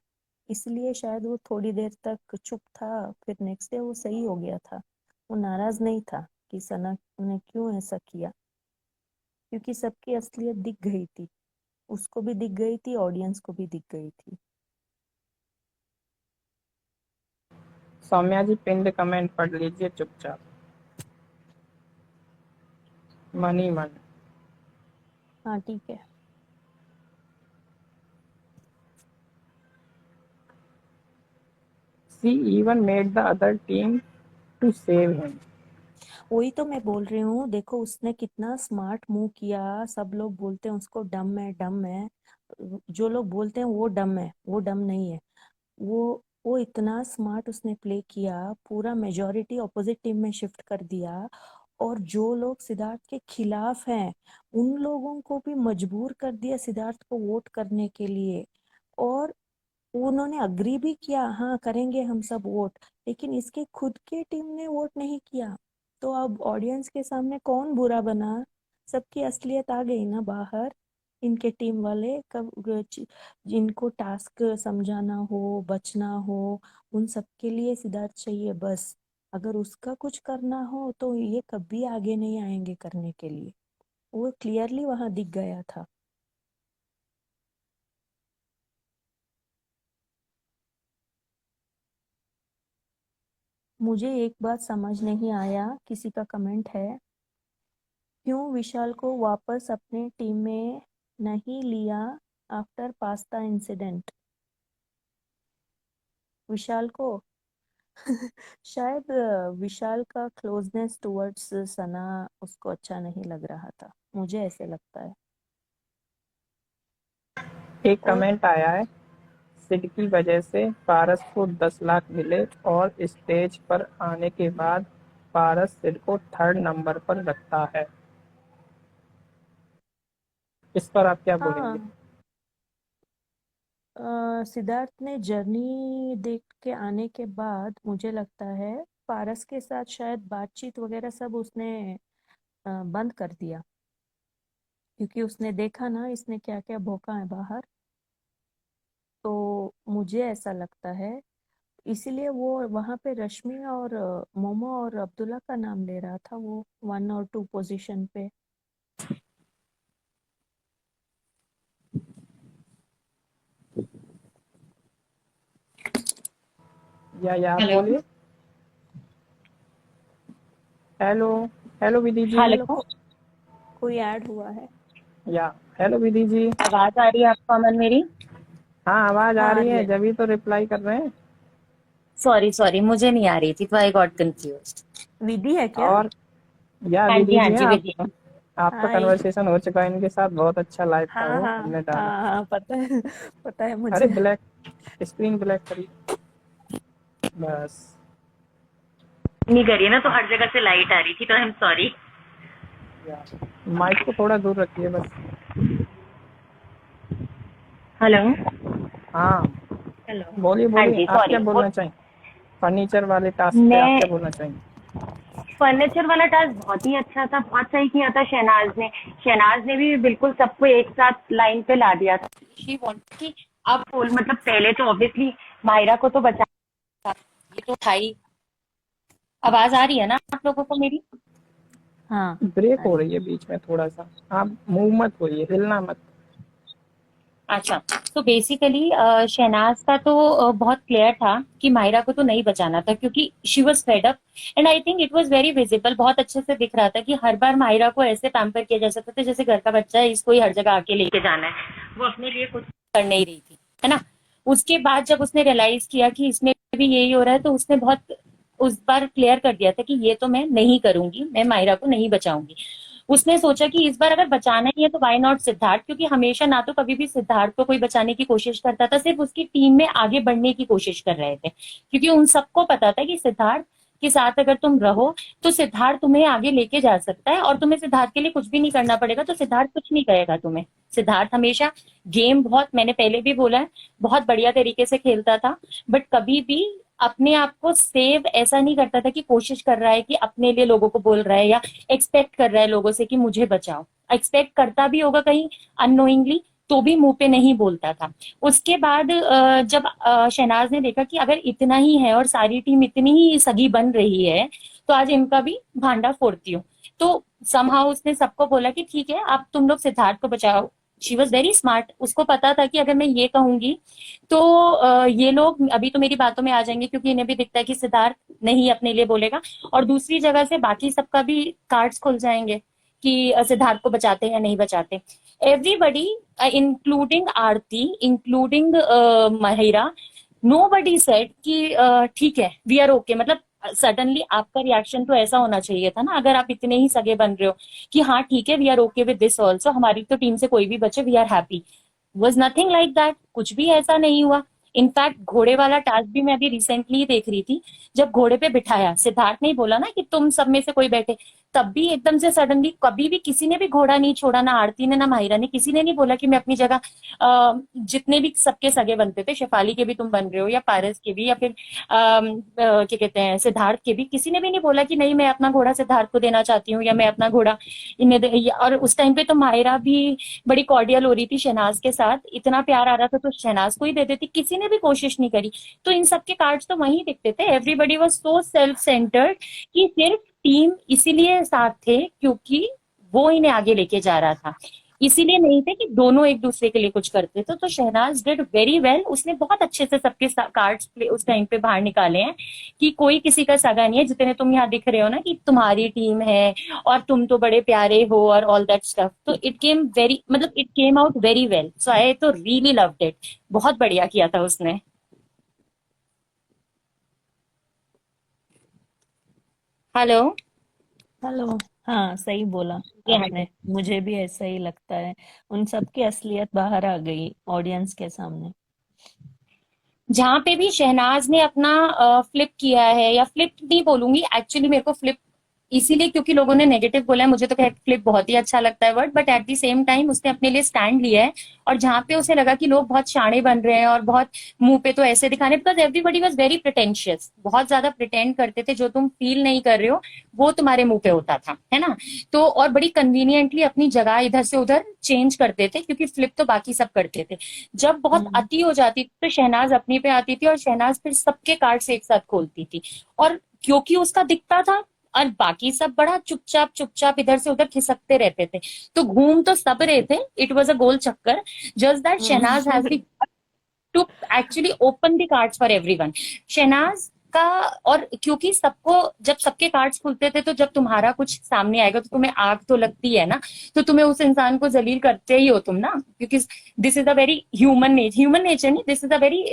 इसलिए शायद वो थोड़ी देर तक चुप था, फिर नेक्स्ट डे वो सही हो गया था। वो नाराज नहीं था कि सना ने क्यों ऐसा किया, क्योंकि सबकी असलियत दिख गई थी, उसको भी दिख गई थी, ऑडियंस को भी दिख गई थी। सौम्या जी पिंड कमेंट पढ़ लीजिए चुपचाप। मनी मन। हाँ ठीक है। She even made the other team to save him. वही तो मैं बोल रही हूँ, देखो उसने कितना स्मार्ट मूव किया। सब लोग बोलते हैं उसको डम है डम है, जो लोग बोलते हैं वो डम है, वो डम नहीं है। वो वो इतना स्मार्ट उसने प्ले किया, पूरा मेजोरिटी ऑपोजिट टीम में शिफ्ट कर दिया, और जो लोग सिद्धार्थ के खिलाफ हैं उन लोगों को भी मजबूर कर दिया सिद्धार्थ को वोट करने के लिए। और उन्होंने अग्री भी किया, हाँ करेंगे हम सब वोट, लेकिन इसके खुद के टीम ने वोट नहीं किया। तो अब ऑडियंस के सामने कौन बुरा बना? सबकी असलियत आ गई ना बाहर। इनके टीम वाले कब जिनको टास्क समझाना हो, बचना हो, उन सबके लिए सिद्धार्थ चाहिए बस। अगर उसका कुछ करना हो तो ये कभी आगे नहीं आएंगे करने के लिए। वो क्लियरली वहां दिख गया था। मुझे एक बात समझ नहीं आया, किसी का कमेंट है, क्यों विशाल को वापस अपने टीम में नहीं लिया आफ्टर पास्ता इंसिडेंट? विशाल को शायद विशाल का क्लोजनेस टुवर्ड्स सना उसको अच्छा नहीं लग रहा था, मुझे ऐसे लगता है। एक और कमेंट आया है, सिड की वजह से पारस को 10 लाख मिले और स्टेज पर आने के बाद पारस सिड को 3rd नंबर पर रखता है। इस पर आप क्या बोलेंगे? हाँ, सिद्धार्थ ने जर्नी देख के आने के बाद मुझे लगता है पारस के साथ शायद बातचीत वगैरह सब उसने बंद कर दिया, क्योंकि उसने देखा ना इसने क्या क्या भोंका है बाहर। तो मुझे ऐसा लगता है इसीलिए वो वहां पे रश्मि और मोमो और अब्दुल्ला का नाम ले रहा था, वो 1 और 2 पोजीशन पे। या आप हेलो। बोलिए। Hello. Hello Vidhi ji. Hello, hello. कोई ऐड हुआ है? या हेलो विधि जी। आवाज आ रही है आपको अमन मेरी? हाँ, आवाज आ हाँ, आ रही रही है, है। जब ही तो रिप्लाई कर रहे हैं। सॉरी सॉरी, मुझे नहीं आ रही थी तो आई गॉट कंफ्यूज्ड। विधि है क्या? और या हाँ जी विधि हाँ जी हैं जी आप? विद्या। आपका हाय। कन्वर्सेशन हो चुका है इनके साथ, बहुत अच्छा लाइव था हाँ वो, हाँ हमने डाला। हाँ हाँ, पता है पता है अरे मुझे। ब्लैक, स्क्रीन ब्लैक करी बस। नहीं करिए ना, तो हर जगह से लाइट आ रही थी, तो आई एम सॉरी। या माइक को थोड़ा दूर रखिए बस। हेलो। हाँ, हेलो। बोलिए हाँ बोलिए, जी आप सॉरी क्या वो बोलना चाहेंगे? फर्नीचर वाले टास्क पे आप मैं क्या बोलना चाहेंगे? फर्नीचर वाला टास्क बहुत ही अच्छा था, बहुत सही किया था शहनाज ने भी बिल्कुल सबको एक साथ लाइन पे ला दिया था। शी वांटेड कि अब मतलब पहले तो ऑब्वियसली मायरा को तो बचा, ये तो था ही। आवाज आ रही है ना आप लोगों को मेरी? हाँ, ब्रेक आ हो रही है। रही है बीच में थोड़ा सा, आप मूव मत होइए, हिलना मत। अच्छा, तो बेसिकली शहनाज का तो बहुत क्लियर था कि मायरा को तो नहीं बचाना था, क्योंकि she was fed up and I think it was very visible. बहुत अच्छे से दिख रहा था कि हर बार मायरा को ऐसे पैम्पर किया जा सकता था जैसे घर का बच्चा है, इसको ही हर जगह आके लेके जाना है, वो अपने लिए कुछ कर नहीं रही थी, है ना। उसके बाद जब उसने रियलाइज किया कि इसमें भी यही हो रहा है, तो उसने बहुत उस बार क्लियर कर दिया था कि ये तो मैं नहीं करूंगी, मैं मायरा को नहीं बचाऊंगी। उसने सोचा कि इस बार अगर बचाना ही है तो वाई नॉट सिद्धार्थ, क्योंकि हमेशा ना तो कभी भी सिद्धार्थ को कोई बचाने की कोशिश करता था, सिर्फ उसकी टीम में आगे बढ़ने की कोशिश कर रहे थे, क्योंकि उन सबको पता था कि सिद्धार्थ के साथ अगर तुम रहो तो सिद्धार्थ तुम्हें आगे लेके जा सकता है, और तुम्हें सिद्धार्थ के लिए कुछ भी नहीं करना पड़ेगा, तो सिद्धार्थ कुछ नहीं करेगा तुम्हें। सिद्धार्थ हमेशा गेम, बहुत मैंने पहले भी बोला है, बहुत बढ़िया तरीके से खेलता था, बट कभी भी अपने आप को सेव ऐसा नहीं करता था कि कोशिश कर रहा है कि अपने लिए लोगों को बोल रहा है या एक्सपेक्ट कर रहा है लोगों से कि मुझे बचाओ। एक्सपेक्ट करता भी होगा कहीं अननोइंगली, तो भी मुंह पे नहीं बोलता था। उसके बाद जब शहनाज ने देखा कि अगर इतना ही है और सारी टीम इतनी ही सगी बन रही है, तो आज इनका भी भांडा फोड़ती हूँ। तो समहाउ उसने सबको बोला कि ठीक है, अब तुम लोग सिद्धार्थ को बचाओ। शी वॉज वेरी स्मार्ट, उसको पता था कि अगर मैं ये कहूंगी तो ये लोग अभी तो मेरी बातों में आ जाएंगे, क्योंकि इन्हें भी दिखता है कि सिद्धार्थ नहीं अपने लिए बोलेगा, और दूसरी जगह से बाकी सबका भी कार्ड्स खुल जाएंगे कि सिद्धार्थ को बचाते या नहीं बचाते। एवरीबडी, इंक्लूडिंग आरती, इंक्लूडिंग महिरा, नो बडी सेड कि ठीक है वी आर ओके। मतलब सडनली आपका रिएक्शन तो ऐसा होना चाहिए था ना, अगर आप इतने ही सगे बन रहे हो, कि हाँ ठीक है we are okay with this also, हमारी तो टीम से कोई भी बचे we are happy. Was nothing like that, कुछ भी ऐसा नहीं हुआ। इनफैक्ट घोड़े वाला टास्क भी मैं अभी रिसेंटली देख रही थी, जब घोड़े पे बिठाया, सिद्धार्थ ने ही बोला ना कि तुम सब में से कोई बैठे, तब भी एकदम से सडनली कभी भी किसी ने भी घोड़ा नहीं छोड़ा, ना आरती ने ना माहिरा ने, किसी ने नहीं बोला कि मैं अपनी जगह जितने भी सबके सगे बनते थे, शेफाली के भी तुम बन रहे हो या पारस के भी या फिर क्या कहते हैं सिद्धार्थ के भी, किसी ने भी नहीं बोला कि नहीं मैं अपना घोड़ा सिद्धार्थ को देना चाहती हूँ या मैं अपना घोड़ा और उस टाइम पे तो माहिरा भी बड़ी कॉर्डियल हो रही थी शहनाज के साथ, इतना प्यार आ रहा था तो शहनाज को ही दे देती, किसी ने भी कोशिश नहीं करी। तो इन सबके कार्ड्स तो वहीं दिखते थे, everybody was so self centred कि सिर्फ टीम इसीलिए साथ थे क्योंकि वो इन्हें आगे लेके जा रहा था, इसीलिए नहीं थे कि दोनों एक दूसरे के लिए कुछ करते थे। तो शहनाज डिड वेरी वेल, उसने बहुत अच्छे से सबके कार्ड्स उस टाइम पे बाहर निकाले हैं कि कोई किसी का सगा नहीं है, जितने तुम यहाँ दिख रहे हो ना कि तुम्हारी टीम है और तुम तो बड़े प्यारे हो और ऑल दैट स्टफ, तो इट केम वेरी मतलब it came out very well, so I तो रियली लव्ड इट, बहुत बढ़िया किया था उसने। हेलो। हेलो। हाँ, सही बोला ये हाँ आपने, मुझे भी ऐसा ही लगता है। उन सब की असलियत बाहर आ गई ऑडियंस के सामने। जहां पे भी शहनाज ने अपना फ्लिप किया है, या फ्लिप नहीं बोलूंगी एक्चुअली, मेरे को फ्लिप इसीलिए क्योंकि लोगों ने नेगेटिव बोला है, मुझे तो फ्लिप बहुत ही अच्छा लगता है word, but at the same time उसने अपने लिए स्टैंड लिया है। और जहां पे उसे लगा कि लोग बहुत शाणे बन रहे हैं और बहुत मुंह पे तो ऐसे दिखाने, because everybody was very pretentious, बहुत ज्यादा प्रिटेंड करते थे, जो तुम फील नहीं कर रहे हो वो तुम्हारे मुंह पे होता था, है ना। तो और बड़ी कन्वीनियंटली अपनी जगह इधर से उधर चेंज करते थे, क्योंकि फ्लिप तो बाकी सब करते थे। जब बहुत हम्म। अति हो जाती थी तो शहनाज अपनी पे आती थी और शहनाज फिर सबके कार्ड्स एक साथ खोलती थी, और क्योंकि उसका दिखता था और बाकी सब बड़ा चुपचाप चुपचाप इधर से उधर खिसकते रहते थे, तो घूम तो सब रहे थे, इट वॉज अ गोल चक्कर, just that Shehnaaz has the to actually open the cards for everyone. Shehnaaz का, और क्योंकि सबको जब सबके कार्ड्स खुलते थे तो जब तुम्हारा कुछ सामने आएगा तो तुम्हें आग तो लगती है ना, तो तुम्हें उस इंसान को जलील करते ही हो तुम ना, क्योंकि this is a very human nature नहीं, दिस इज अ वेरी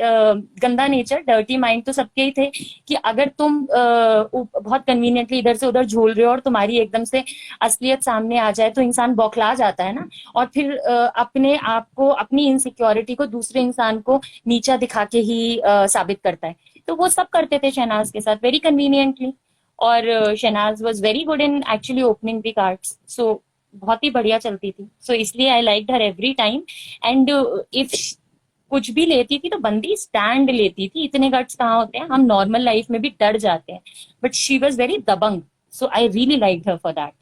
गंदा नेचर, डर्टी माइंड तो सबके ही थे कि अगर तुम बहुत कन्वीनियंटली इधर से उधर झूल रहे हो और तुम्हारी एकदम से असलियत सामने आ जाए तो इंसान बौखला जाता है ना, और फिर अपने आप को, अपनी इनसिक्योरिटी को दूसरे इंसान को नीचा दिखा के ही साबित करता है। तो वो सब करते थे शहनाज के साथ वेरी कन्वीनियंटली, और Shehnaz was very good in actually opening the cards, so बहुत ही बढ़िया चलती थी, सो इसलिए I like her every time. And if कुछ भी लेती थी तो बंदी स्टैंड लेती थी, इतने गट्स कहाँ होते हैं, हम नॉर्मल लाइफ में भी डर जाते हैं, बट शी वॉज वेरी दबंग, so I really like her for that.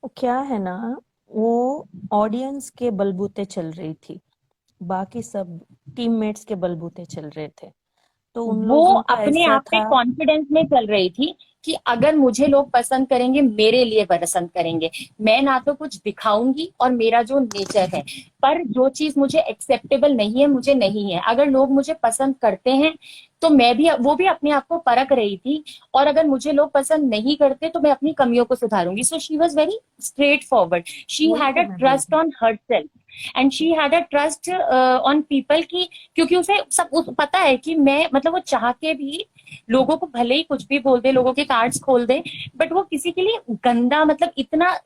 वो क्या है ना, वो ऑडियंस के बलबूते चल रही थी, बाकी सब टीममेट्स के बलबूते चल रहे थे, तो उन वो लोगों का अपने ऐसा आप पे था। कॉन्फिडेंस में चल रही थी कि अगर मुझे लोग पसंद करेंगे, मेरे लिए पसंद करेंगे, मैं ना तो कुछ दिखाऊंगी और मेरा जो नेचर है, पर जो चीज मुझे एक्सेप्टेबल नहीं है मुझे नहीं है, अगर लोग मुझे पसंद करते हैं तो मैं भी, वो भी अपने आप को परख रही थी, और अगर मुझे लोग पसंद नहीं करते तो मैं अपनी कमियों को सुधारूंगी। So she was very straightforward, she वही हैड तो अ मैं बोल trust on herself and she had a trust on people की, क्योंकि उसे पता है कि मैं, मतलब वो चाह के भी लोगों को भले ही कुछ भी बोल दे, लोगों के कार्ड्स खोल दे, बट वो किसी के लिए गंदा, मतलब इतना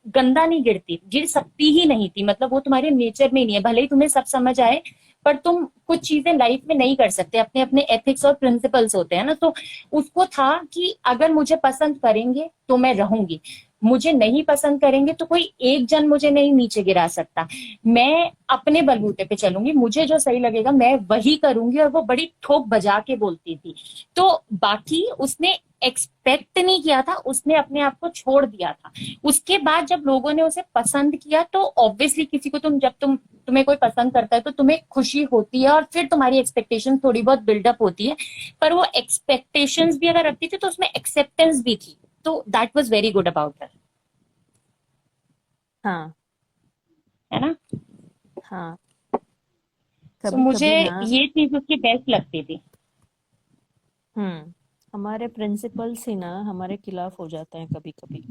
गंदा नहीं गिर सकती ही नहीं थी, मतलब वो तुम्हारे नेचर में ही नहीं है, भले ही तुम्हें सब समझ आए पर तुम कुछ चीजें लाइफ में नहीं कर सकते, अपने अपने एथिक्स और प्रिंसिपल्स होते हैं ना, तो उसको था कि अगर मुझे पसंद करेंगे तो मैं रहूंगी, मुझे नहीं पसंद करेंगे तो कोई एक जन मुझे नहीं नीचे गिरा सकता, मैं अपने बलबूते पे चलूंगी, मुझे जो सही लगेगा मैं वही करूंगी, और वो बड़ी ठोक बजा के बोलती थी। तो बाकी उसने एक्सपेक्ट नहीं किया था, उसने अपने आप को छोड़ दिया था। उसके बाद जब लोगों ने उसे पसंद किया तो ऑब्वियसली किसी को, तुम्हें कोई पसंद करता है तो तुम्हें खुशी होती है और फिर तुम्हारी एक्सपेक्टेशन थोड़ी बहुत बिल्डअप होती है, पर वो एक्सपेक्टेशंस भी अगर रखती थी तो उसमें एक्सेप्टेंस भी थी, तो that was very good about her, हाँ। है ना। हाँ, सो कभी मुझे कभी ना। ये चीज उसकी बेस्ट लगती थी। हमारे प्रिंसिपल्स ही ना हमारे खिलाफ हो जाते हैं कभी कभी।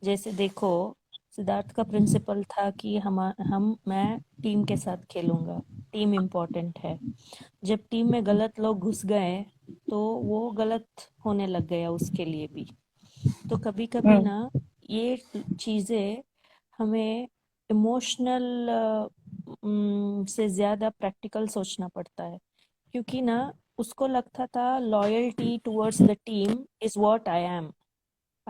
जैसे देखो, सिद्धार्थ का प्रिंसिपल था कि हम मैं टीम के साथ खेलूंगा, टीम इम्पोर्टेंट है। जब टीम में गलत लोग घुस गए तो वो गलत होने लग गया उसके लिए भी। तो कभी कभी हम्म। ना ये चीजें हमें इमोशनल से ज्यादा प्रैक्टिकल सोचना पड़ता है, क्योंकि ना उसको लगता था loyalty towards the team is what I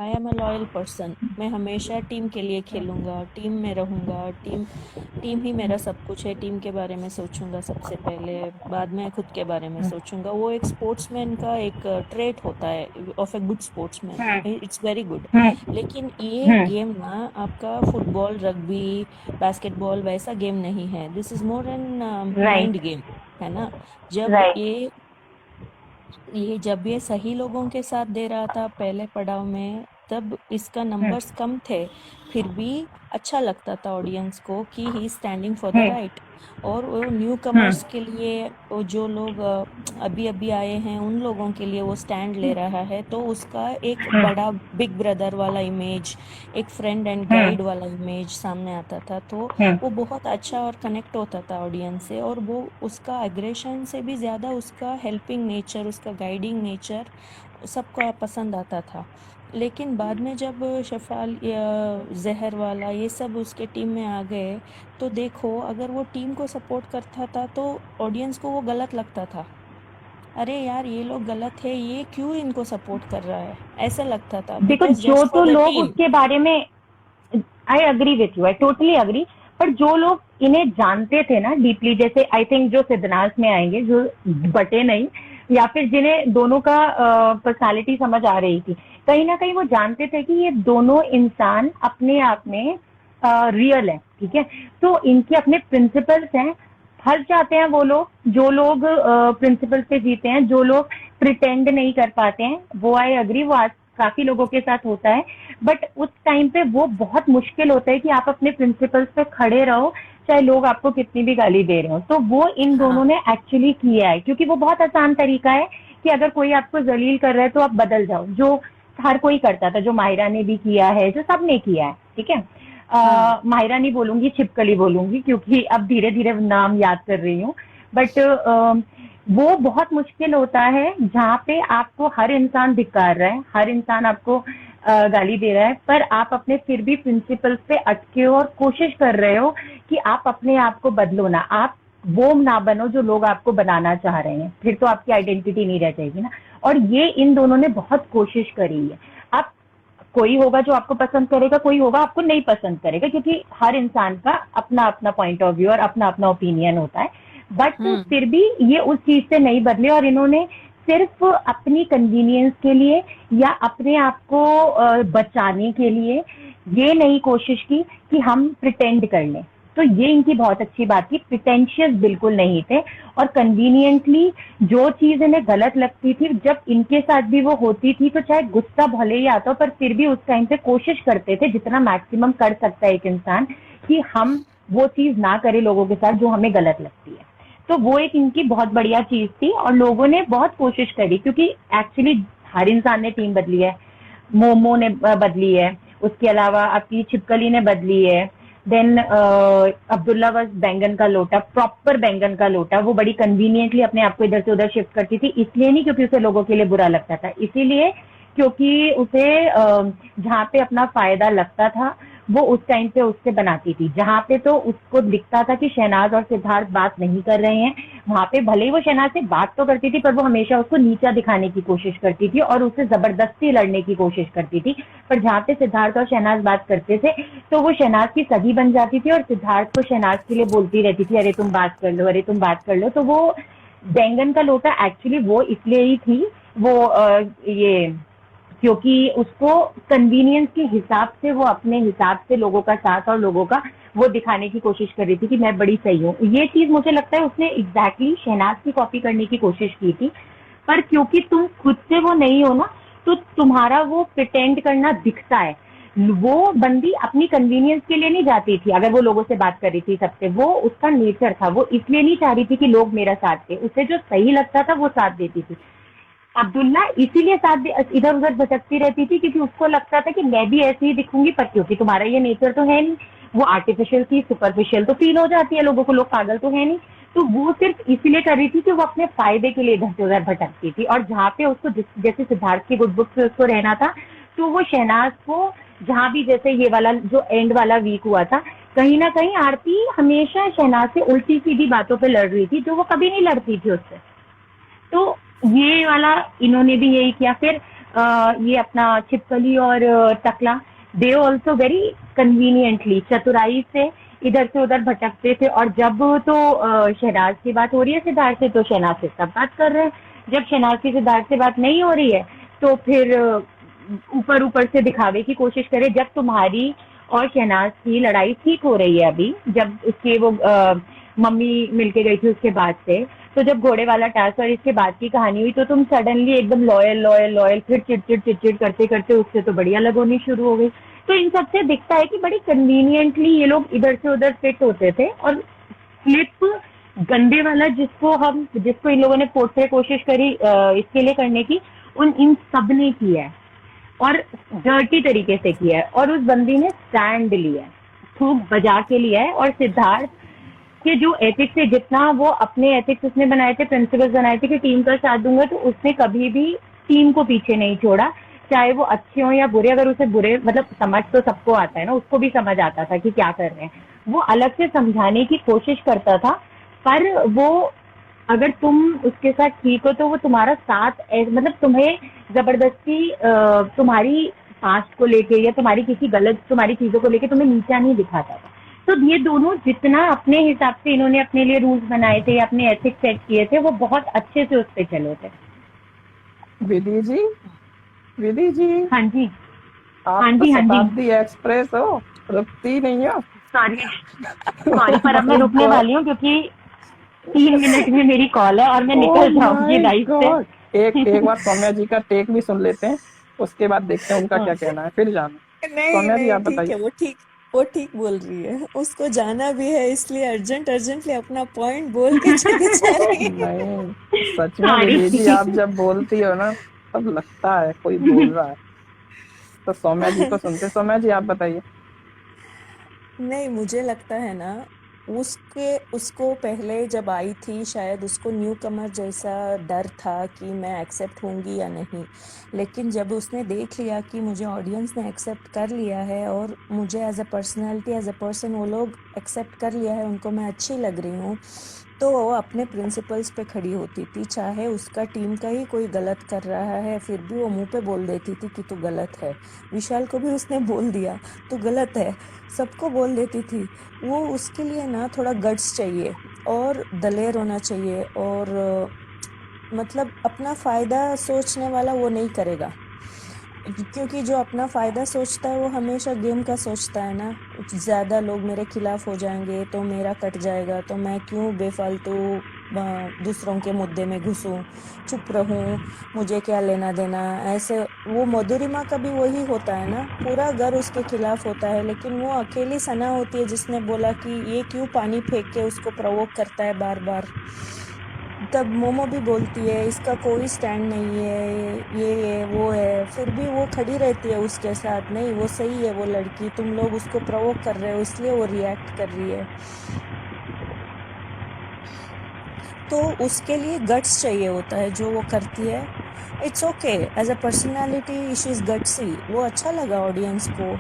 am a loyal person. मैं हमेशा टीम के लिए खेलूंगा, टीम में रहूंगा, टीम टीम ही मेरा सब कुछ है, टीम के बारे में सोचूंगा सबसे पहले, बाद में खुद के बारे में सोचूंगा। वो एक स्पोर्ट्समैन का एक ट्रेट होता है, of a good sportsman, it's very good. लेकिन ये गेम ना आपका फुटबॉल, रग्बी, बास्केटबॉल वैसा गेम नहीं है। This is more an mind right, game, है ना। जब राइट, ये जब ये सही लोगों के साथ दे रहा था पहले पड़ाव में, तब इसका नंबर्स कम थे, फिर भी अच्छा लगता था ऑडियंस को कि ही स्टैंडिंग फॉर द राइट। और वो न्यू कमर्स के लिए, वो जो लोग अभी अभी आए हैं उन लोगों के लिए वो स्टैंड ले रहा है, तो उसका एक बड़ा बिग ब्रदर वाला इमेज, एक फ्रेंड एंड गाइड वाला इमेज सामने आता था। तो वो बहुत अच्छा और कनेक्ट होता था ऑडियंस से, और वो उसका एग्रेशन से भी ज़्यादा उसका हेल्पिंग नेचर, उसका गाइडिंग नेचर सबको पसंद आता था। लेकिन बाद में जब शफाल या जहर वाला ये सब उसके टीम में आ गए, तो देखो अगर वो टीम को सपोर्ट करता था तो ऑडियंस को वो गलत लगता था। अरे यार ये लोग गलत है, ये क्यों इनको सपोर्ट कर रहा है, ऐसा लगता था, देखो बिकॉज जो जस्ट तो फॉर द लोग टीम। उसके बारे में, I agree with you, I totally agree, पर जो लोग इन्हें जानते थे ना डीपली, जैसे आई थिंक जो सिद्धनाथ में आएंगे, जो बटे नहीं, या फिर जिन्हें दोनों का पर्सनालिटी समझ आ रही थी, कहीं ना कहीं वो जानते थे कि ये दोनों इंसान अपने आप में रियल है, ठीक है। तो इनके अपने प्रिंसिपल्स हैं, फंस जाते हैं वो लोग जो लोग प्रिंसिपल पे जीते हैं, जो लोग प्रिटेंड नहीं कर पाते हैं। वो आई अग्री, वो आज काफी लोगों के साथ होता है, बट उस टाइम पे वो बहुत मुश्किल होता है कि आप अपने प्रिंसिपल्स पे खड़े रहो, चाहे लोग आपको कितनी भी गाली दे रहे हो। तो वो इन दोनों हाँ। ने एक्चुअली किया है, क्योंकि वो बहुत आसान तरीका है कि अगर कोई आपको जलील कर रहा है तो आप बदल जाओ, जो हर कोई करता था, जो माहिरा ने भी किया है, जो सबने किया है, ठीक है। हाँ। माहिरा नहीं बोलूंगी, छिपकली बोलूंगी, क्योंकि अब धीरे धीरे नाम याद कर रही हूँ। बट वो बहुत मुश्किल होता है जहाँ पे आपको हर इंसान धिक्कार रहा है, हर इंसान आपको गाली दे रहा है, पर आप अपने फिर भी प्रिंसिपल्स पे अटके हो और कोशिश कर रहे हो कि आप अपने आप को बदलो ना, आप वो ना बनो जो लोग आपको बनाना चाह रहे हैं, फिर तो आपकी आइडेंटिटी नहीं रह जाएगी ना। और ये इन दोनों ने बहुत कोशिश करी है। आप, कोई होगा जो आपको पसंद करेगा, कोई होगा आपको नहीं पसंद करेगा, क्योंकि हर इंसान का अपना अपना पॉइंट ऑफ व्यू और अपना अपना ओपिनियन होता है। बट फिर भी ये उस चीज से नहीं बदले, और इन्होंने सिर्फ अपनी कन्वीनियंस के लिए या अपने आप को बचाने के लिए ये नहीं कोशिश की कि हम प्रिटेंड कर लें। तो ये इनकी बहुत अच्छी बात थी, प्रिटेंशियस बिल्कुल नहीं थे, और कन्वीनियंटली जो चीज इन्हें गलत लगती थी, जब इनके साथ भी वो होती थी, तो चाहे गुस्सा भले ही आता हो, पर फिर भी उस टाइम पे कोशिश करते थे जितना मैक्सिमम कर सकता है एक इंसान, कि हम वो चीज ना करें लोगों के साथ जो हमें गलत लगती है। तो वो एक इनकी बहुत बढ़िया चीज थी, और लोगों ने बहुत कोशिश करी, क्योंकि एक्चुअली हर इंसान ने टीम बदली है, मोमो ने बदली है, उसके अलावा आपकी छिपकली ने बदली है, देन अब्दुल्ला वॉज बैंगन का लोटा, प्रॉपर बैंगन का लोटा। वो बड़ी कन्वीनियंटली अपने आप को इधर से उधर शिफ्ट करती थी, इसलिए नहीं क्योंकि उसे लोगों के लिए बुरा लगता था, इसीलिए क्योंकि उसे जहाँ पे अपना फायदा लगता था वो उस टाइम पे उससे बनाती थी। जहाँ पे तो उसको दिखता था कि शहनाज और सिद्धार्थ बात नहीं कर रहे हैं, वहां पे भले ही वो शहनाज से बात तो करती थी, पर वो हमेशा उसको नीचा दिखाने की कोशिश करती थी और उससे जबरदस्ती लड़ने की कोशिश करती थी। पर जहाँ पे सिद्धार्थ और शहनाज बात करते थे तो वो शहनाज की सगी बन जाती थी, और सिद्धार्थ को शहनाज के लिए बोलती रहती थी, अरे तुम बात कर लो, अरे तुम बात कर लो। तो वो बैंगन का लोटा एक्चुअली वो इसलिए ही थी, वो ये क्योंकि उसको कन्वीनियंस के हिसाब से, वो अपने हिसाब से लोगों का साथ और लोगों का वो दिखाने की कोशिश कर रही थी कि मैं बड़ी सही हूँ। ये चीज मुझे लगता है उसने एग्जैक्टली शहनाज की कॉपी करने की कोशिश की थी, पर क्योंकि तुम खुद से वो नहीं हो ना, तो तुम्हारा वो प्रिटेंड करना दिखता है। वो बंदी अपनी कन्वीनियंस के लिए नहीं जाती थी, अगर वो लोगों से बात कर रही थी सबसे, वो उसका नेचर था, वो इसलिए नहीं चाह रही थी कि लोग मेरा साथ दे, उसे जो सही लगता था वो साथ देती थी। अब्दुल्ला इसीलिए साथ इधर उधर भटकती रहती थी क्योंकि उसको लगता था कि मैं भी ऐसे ही दिखूंगी, पर क्योंकि तुम्हारा ये नेचर तो है नहीं, वो आर्टिफिशियल थी, सुपरफिशियल तो फील हो जाती है लोगों को, लोग पागल तो है नहीं। तो वो सिर्फ इसलिए कर रही थी कि वो अपने फायदे के लिए इधर से उधर भटकती थी, और जहाँ पे उसको जैसे सिद्धार्थ की गुड बुक से उसको रहना था, तो वो शहनाज को जहाँ भी, जैसे ये वाला जो एंड वाला वीक हुआ था, कहीं ना कहीं आरती हमेशा शहनाज से उल्टी सीधी बातों पे लड़ रही थी, जो वो कभी नहीं लड़ती थी उससे। तो ये वाला इन्होंने भी यही किया। फिर ये अपना छिपकली और टकला, दे ऑल्सो वेरी कन्वीनियंटली चतुराई से इधर से उधर भटकते थे। और जब तो शहनाज की बात हो रही है सिद्धार्थ से, तो शहनाज से सब बात कर रहे हैं। जब शहनाज की सिद्धार्थ से बात नहीं हो रही है, तो फिर ऊपर ऊपर से दिखावे की कोशिश करे। जब तुम्हारी और शहनाज की लड़ाई ठीक हो रही है अभी, जब उसके वो मम्मी मिलके गई थी उसके बाद से, तो जब घोड़े वाला टास्क और इसके बाद की कहानी हुई, तो तुम सडनली एकदम लॉयल लॉयल लॉयल, फिर चिड़चिड़ चिड़चिड़ करते करते उससे तो बढ़िया अलग होनी शुरू हो गई। तो इन सबसे दिखता है कि बड़ी कन्वीनियंटली ये लोग इधर से उधर फिट होते थे। और फ्लिप गंदे वाला जिसको इन लोगों ने पोर्ट्रे कोशिश करी इसके लिए करने की, इन सब ने किया है और डर्टी तरीके से किया है। और उस बंदी ने स्टैंड लिया है, थूक बजा के लिया है। और सिद्धार्थ के जो एथिक्स है, जितना वो अपने एथिक्स उसने बनाए थे, प्रिंसिपल्स बनाए थे कि टीम का साथ दूंगा, तो उसने कभी भी टीम को पीछे नहीं छोड़ा, चाहे वो अच्छे हो या बुरे। अगर उसे बुरे मतलब समझ तो सबको आता है ना, उसको भी समझ आता था कि क्या कर रहे हैं, वो अलग से समझाने की कोशिश करता था। पर वो अगर तुम उसके साथ ठीक हो तो वो तुम्हारा साथ मतलब तुम्हें जबरदस्ती तुम्हारी पास्ट को लेके या तुम्हारी किसी गलत तुम्हारी चीजों को लेके तुम्हें नीचा नहीं दिखाता था। तो ये दोनों जितना अपने हिसाब से इन्होंने अपने लिए रूल्स बनाए थे, अपने एथिक्स सेट किए थे, वो बहुत अच्छे से उस पे चले थे। विधि जी, विधि जी, हाँ जी, आप हाँ तो जी, हाँ जी। शताब्दी एक्सप्रेस हो, रुकती नहीं हो। सॉरी सॉरी, पर अब मैं My रुकने God. वाली हूँ क्योंकि 3 मिनट में मेरी कॉल है और मैं निकल जाऊंगी my लाइफ God. एक से। बार सौम्या जी का टेक भी सुन लेते हैं, उसके बाद देखते हैं उनका हाँ। क्या कहना है, फिर जाना। नहीं सौम्या जी नहीं आप ठीक बताइए। है, वो ठीक बोल रही है, उसको जाना भी है, इसलिए अर्जेंटली अपना पॉइंट बोल के चली जा रही है। नहीं, सच में सॉरी। विधि जी आप जब बोलती हो ना, तब लगता है कोई बोल रहा है। तो सौम्या जी को सुनते। सौम्या जी आप बताइए। नहीं, मुझे लगता है ना, उसको पहले जब आई थी शायद उसको न्यू कमर जैसा डर था कि मैं एक्सेप्ट होंगी या नहीं। लेकिन जब उसने देख लिया कि मुझे ऑडियंस ने एक्सेप्ट कर लिया है और मुझे as a personality as a person वो लोग एक्सेप्ट कर लिया है, उनको मैं अच्छी लग रही हूँ, तो वो अपने प्रिंसिपल्स पे खड़ी होती थी। चाहे उसका टीम का ही कोई गलत कर रहा है, फिर भी वो मुंह पे बोल देती थी कि तू गलत है। विशाल को भी उसने बोल दिया तू गलत है, सबको बोल देती थी। वो उसके लिए ना थोड़ा गट्स चाहिए और दलेर होना चाहिए। और मतलब अपना फ़ायदा सोचने वाला वो नहीं करेगा, क्योंकि जो अपना फ़ायदा सोचता है वो हमेशा गेम का सोचता है ना। ज़्यादा लोग मेरे खिलाफ हो जाएंगे तो मेरा कट जाएगा, तो मैं क्यों बेफालतू दूसरों के मुद्दे में घुसूं, चुप रहूं, मुझे क्या लेना देना। ऐसे वो मधुरिमा का भी वही होता है ना, पूरा घर उसके खिलाफ होता है, लेकिन वो अकेली सना होती है जिसने बोला कि ये क्यों पानी फेंक के उसको प्रवोक करता है बार बार। तब मोमो भी बोलती है इसका कोई स्टैंड नहीं है, ये वो है, फिर भी वो खड़ी रहती है उसके साथ। नहीं, वो सही है वो लड़की, तुम लोग उसको प्रवोक कर रहे हो इसलिए वो रिएक्ट कर रही है। तो उसके लिए गट्स चाहिए होता है जो वो करती है। It's okay, as a personality she is gutsy, वो अच्छा लगा ऑडियंस को।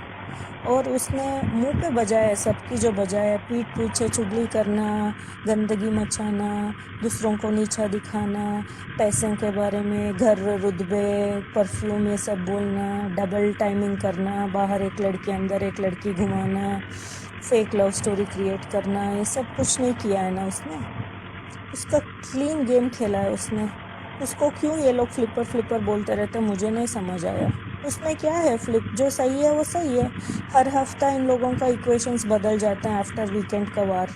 और उसने मुंह पे बजाया सबकी जो बजाया, पीठ पीछे चुगली करना, गंदगी मचाना, दूसरों को नीचा दिखाना, पैसे के बारे में, घर रुतबे, परफ्यूम, ये सब बोलना, डबल टाइमिंग करना, बाहर एक लड़की अंदर एक लड़की घुमाना, फेक लव स्टोरी क्रिएट करना, ये सब कुछ नहीं किया है ना उसने। उसका क्लीन गेम खेला है उसने। उसको क्यों ये लोग फ्लिपर बोलते रहते, मुझे नहीं समझ आया। उसमें क्या है, फ्लिप जो सही है वो सही है। हर हफ्ता इन लोगों का इक्वेशंस बदल जाते हैं आफ्टर वीकेंड का वार।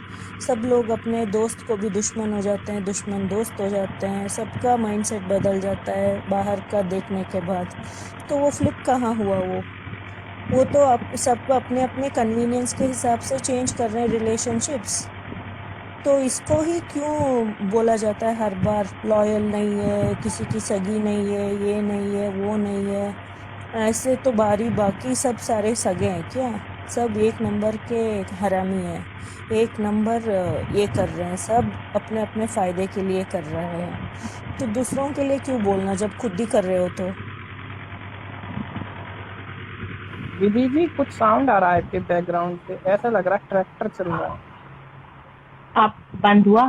सब लोग अपने दोस्त को भी दुश्मन हो जाते हैं, दुश्मन दोस्त हो जाते हैं, सबका माइंडसेट बदल जाता है बाहर का देखने के बाद। तो वो फ्लिप कहाँ हुआ? वो तो सबको अपने अपने कन्वीनियंस के हिसाब से चेंज कर रहे हैं रिलेशनशिप्स। तो इसको ही क्यों बोला जाता है हर बार लॉयल नहीं है, किसी की सगी नहीं है, ये नहीं है, वो नहीं है। ऐसे तो बाकी सब सारे सगे हैं क्या? सब एक नंबर के हरामी हैं, एक नंबर ये कर रहे हैं, सब अपने अपने फ़ायदे के लिए कर रहे हैं। तो दूसरों के लिए क्यों बोलना जब खुद ही कर रहे हो? तो विधि जी कुछ साउंड आ रहा है आपके बैकग्राउंड से, ऐसा लग रहा है ट्रैक्टर चल रहा है। अब बंद हुआ।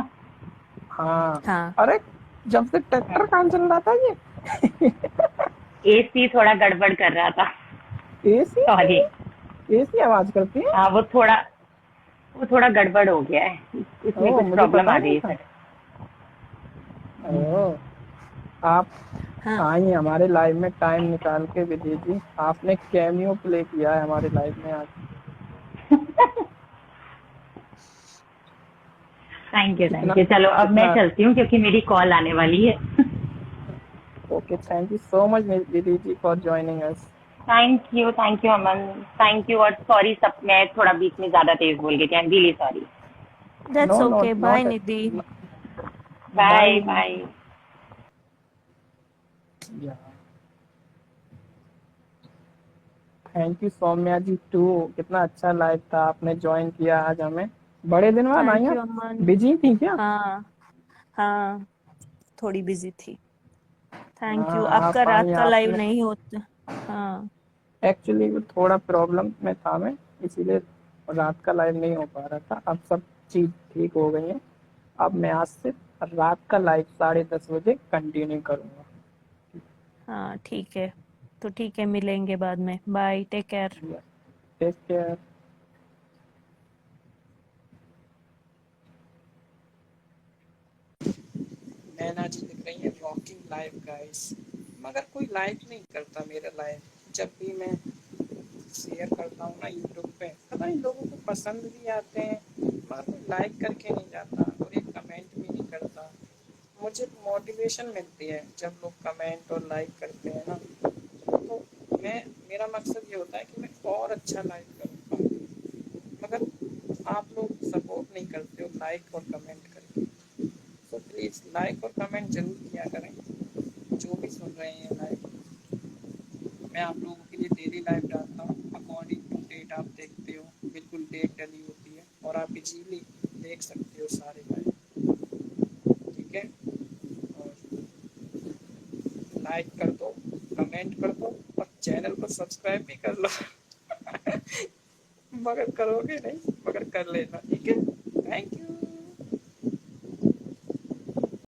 हाँ। हाँ अरे जब से ट्रैक्टर काम चल रहा था ये। एसी थोड़ा गड़बड़ कर रहा था। AC sorry. एसी आवाज करती है। हाँ वो थोड़ा गड़बड़ हो गया है, उसमें ओह कुछ मुझे प्रॉब्लम पता आ नहीं गई है था। सर। ओह आप हाँ आई हमारे लाइव में टाइम निकाल के विधि जी, आपने कैमियो प्ले किया है हमारे लाइव में आज। थैंक कितना यू, चलो अब मैं कितना चलती हूँ क्योंकि मेरी कॉल आने वाली है। Okay, thank you so much Vidhi ji for joining us. Thank you Aman. Thank you और सॉरी, सब मैं थोड़ा बीच में ज्यादा तेज बोल गई थी, I am really sorry. That's no okay, not bye not Nidhi. Bye bye Vidhi bye. जी। Thank you Saumya ji too, कितना अच्छा लाइव था, आपने ज्वाइन किया आज हमें बड़े दिन बाद आई थैंक आप। You Aman. बिजी थी क्या? हाँ हाँ, थोड़ी बिजी थी। थैंक यू, हाँ आपका आप रात आई का लाइव आपने, नहीं होता। हाँ एक्चुअली वो थोड़ा प्रॉब्लम में था मैं, इसीलिए रात का लाइव नहीं हो पा रहा था। अब सब चीज ठीक हो गई है। अब मैं आज से रात का लाइव 10:30 बजे कंटिन्यू करूंगा। हाँ ठीक है, तो ठीक है, मिलेंगे बाद में। Bye, take care. Take care. Naina ji लिख रही है वॉकिंग लाइव गाइस, मगर कोई लाइक नहीं करता मेरा लाइव। जब भी मैं शेयर करता हूँ ना यूट्यूब पे, पता नहीं लोगों को पसंद भी आते हैं मगर कोई लाइक करके नहीं जाता और एक कमेंट भी नहीं करता। मुझे मोटिवेशन मिलती है जब लोग कमेंट और लाइक करते हैं ना, तो मैं, मेरा मकसद ये होता है कि मैं और अच्छा लाइव करूँ, मगर आप लोग सपोर्ट नहीं करते हो लाइक और कमेंट करके। तो प्लीज़ लाइक और कमेंट जरूर किया करें जो भी सुन रहे हैं लाइव। मैं आप लोगों के लिए डेली लाइव डालता हूँ, अकॉर्डिंग टू डेट आप देखते हो, बिल्कुल डेट डली होती है और आप इजीली देख सकते हो सारे लाइव। ठीक है, और लाइक कर दो, कमेंट कर दो और चैनल को सब्सक्राइब भी कर लो। मगर करोगे नहीं, मगर कर लेना, ठीक है। Thank you.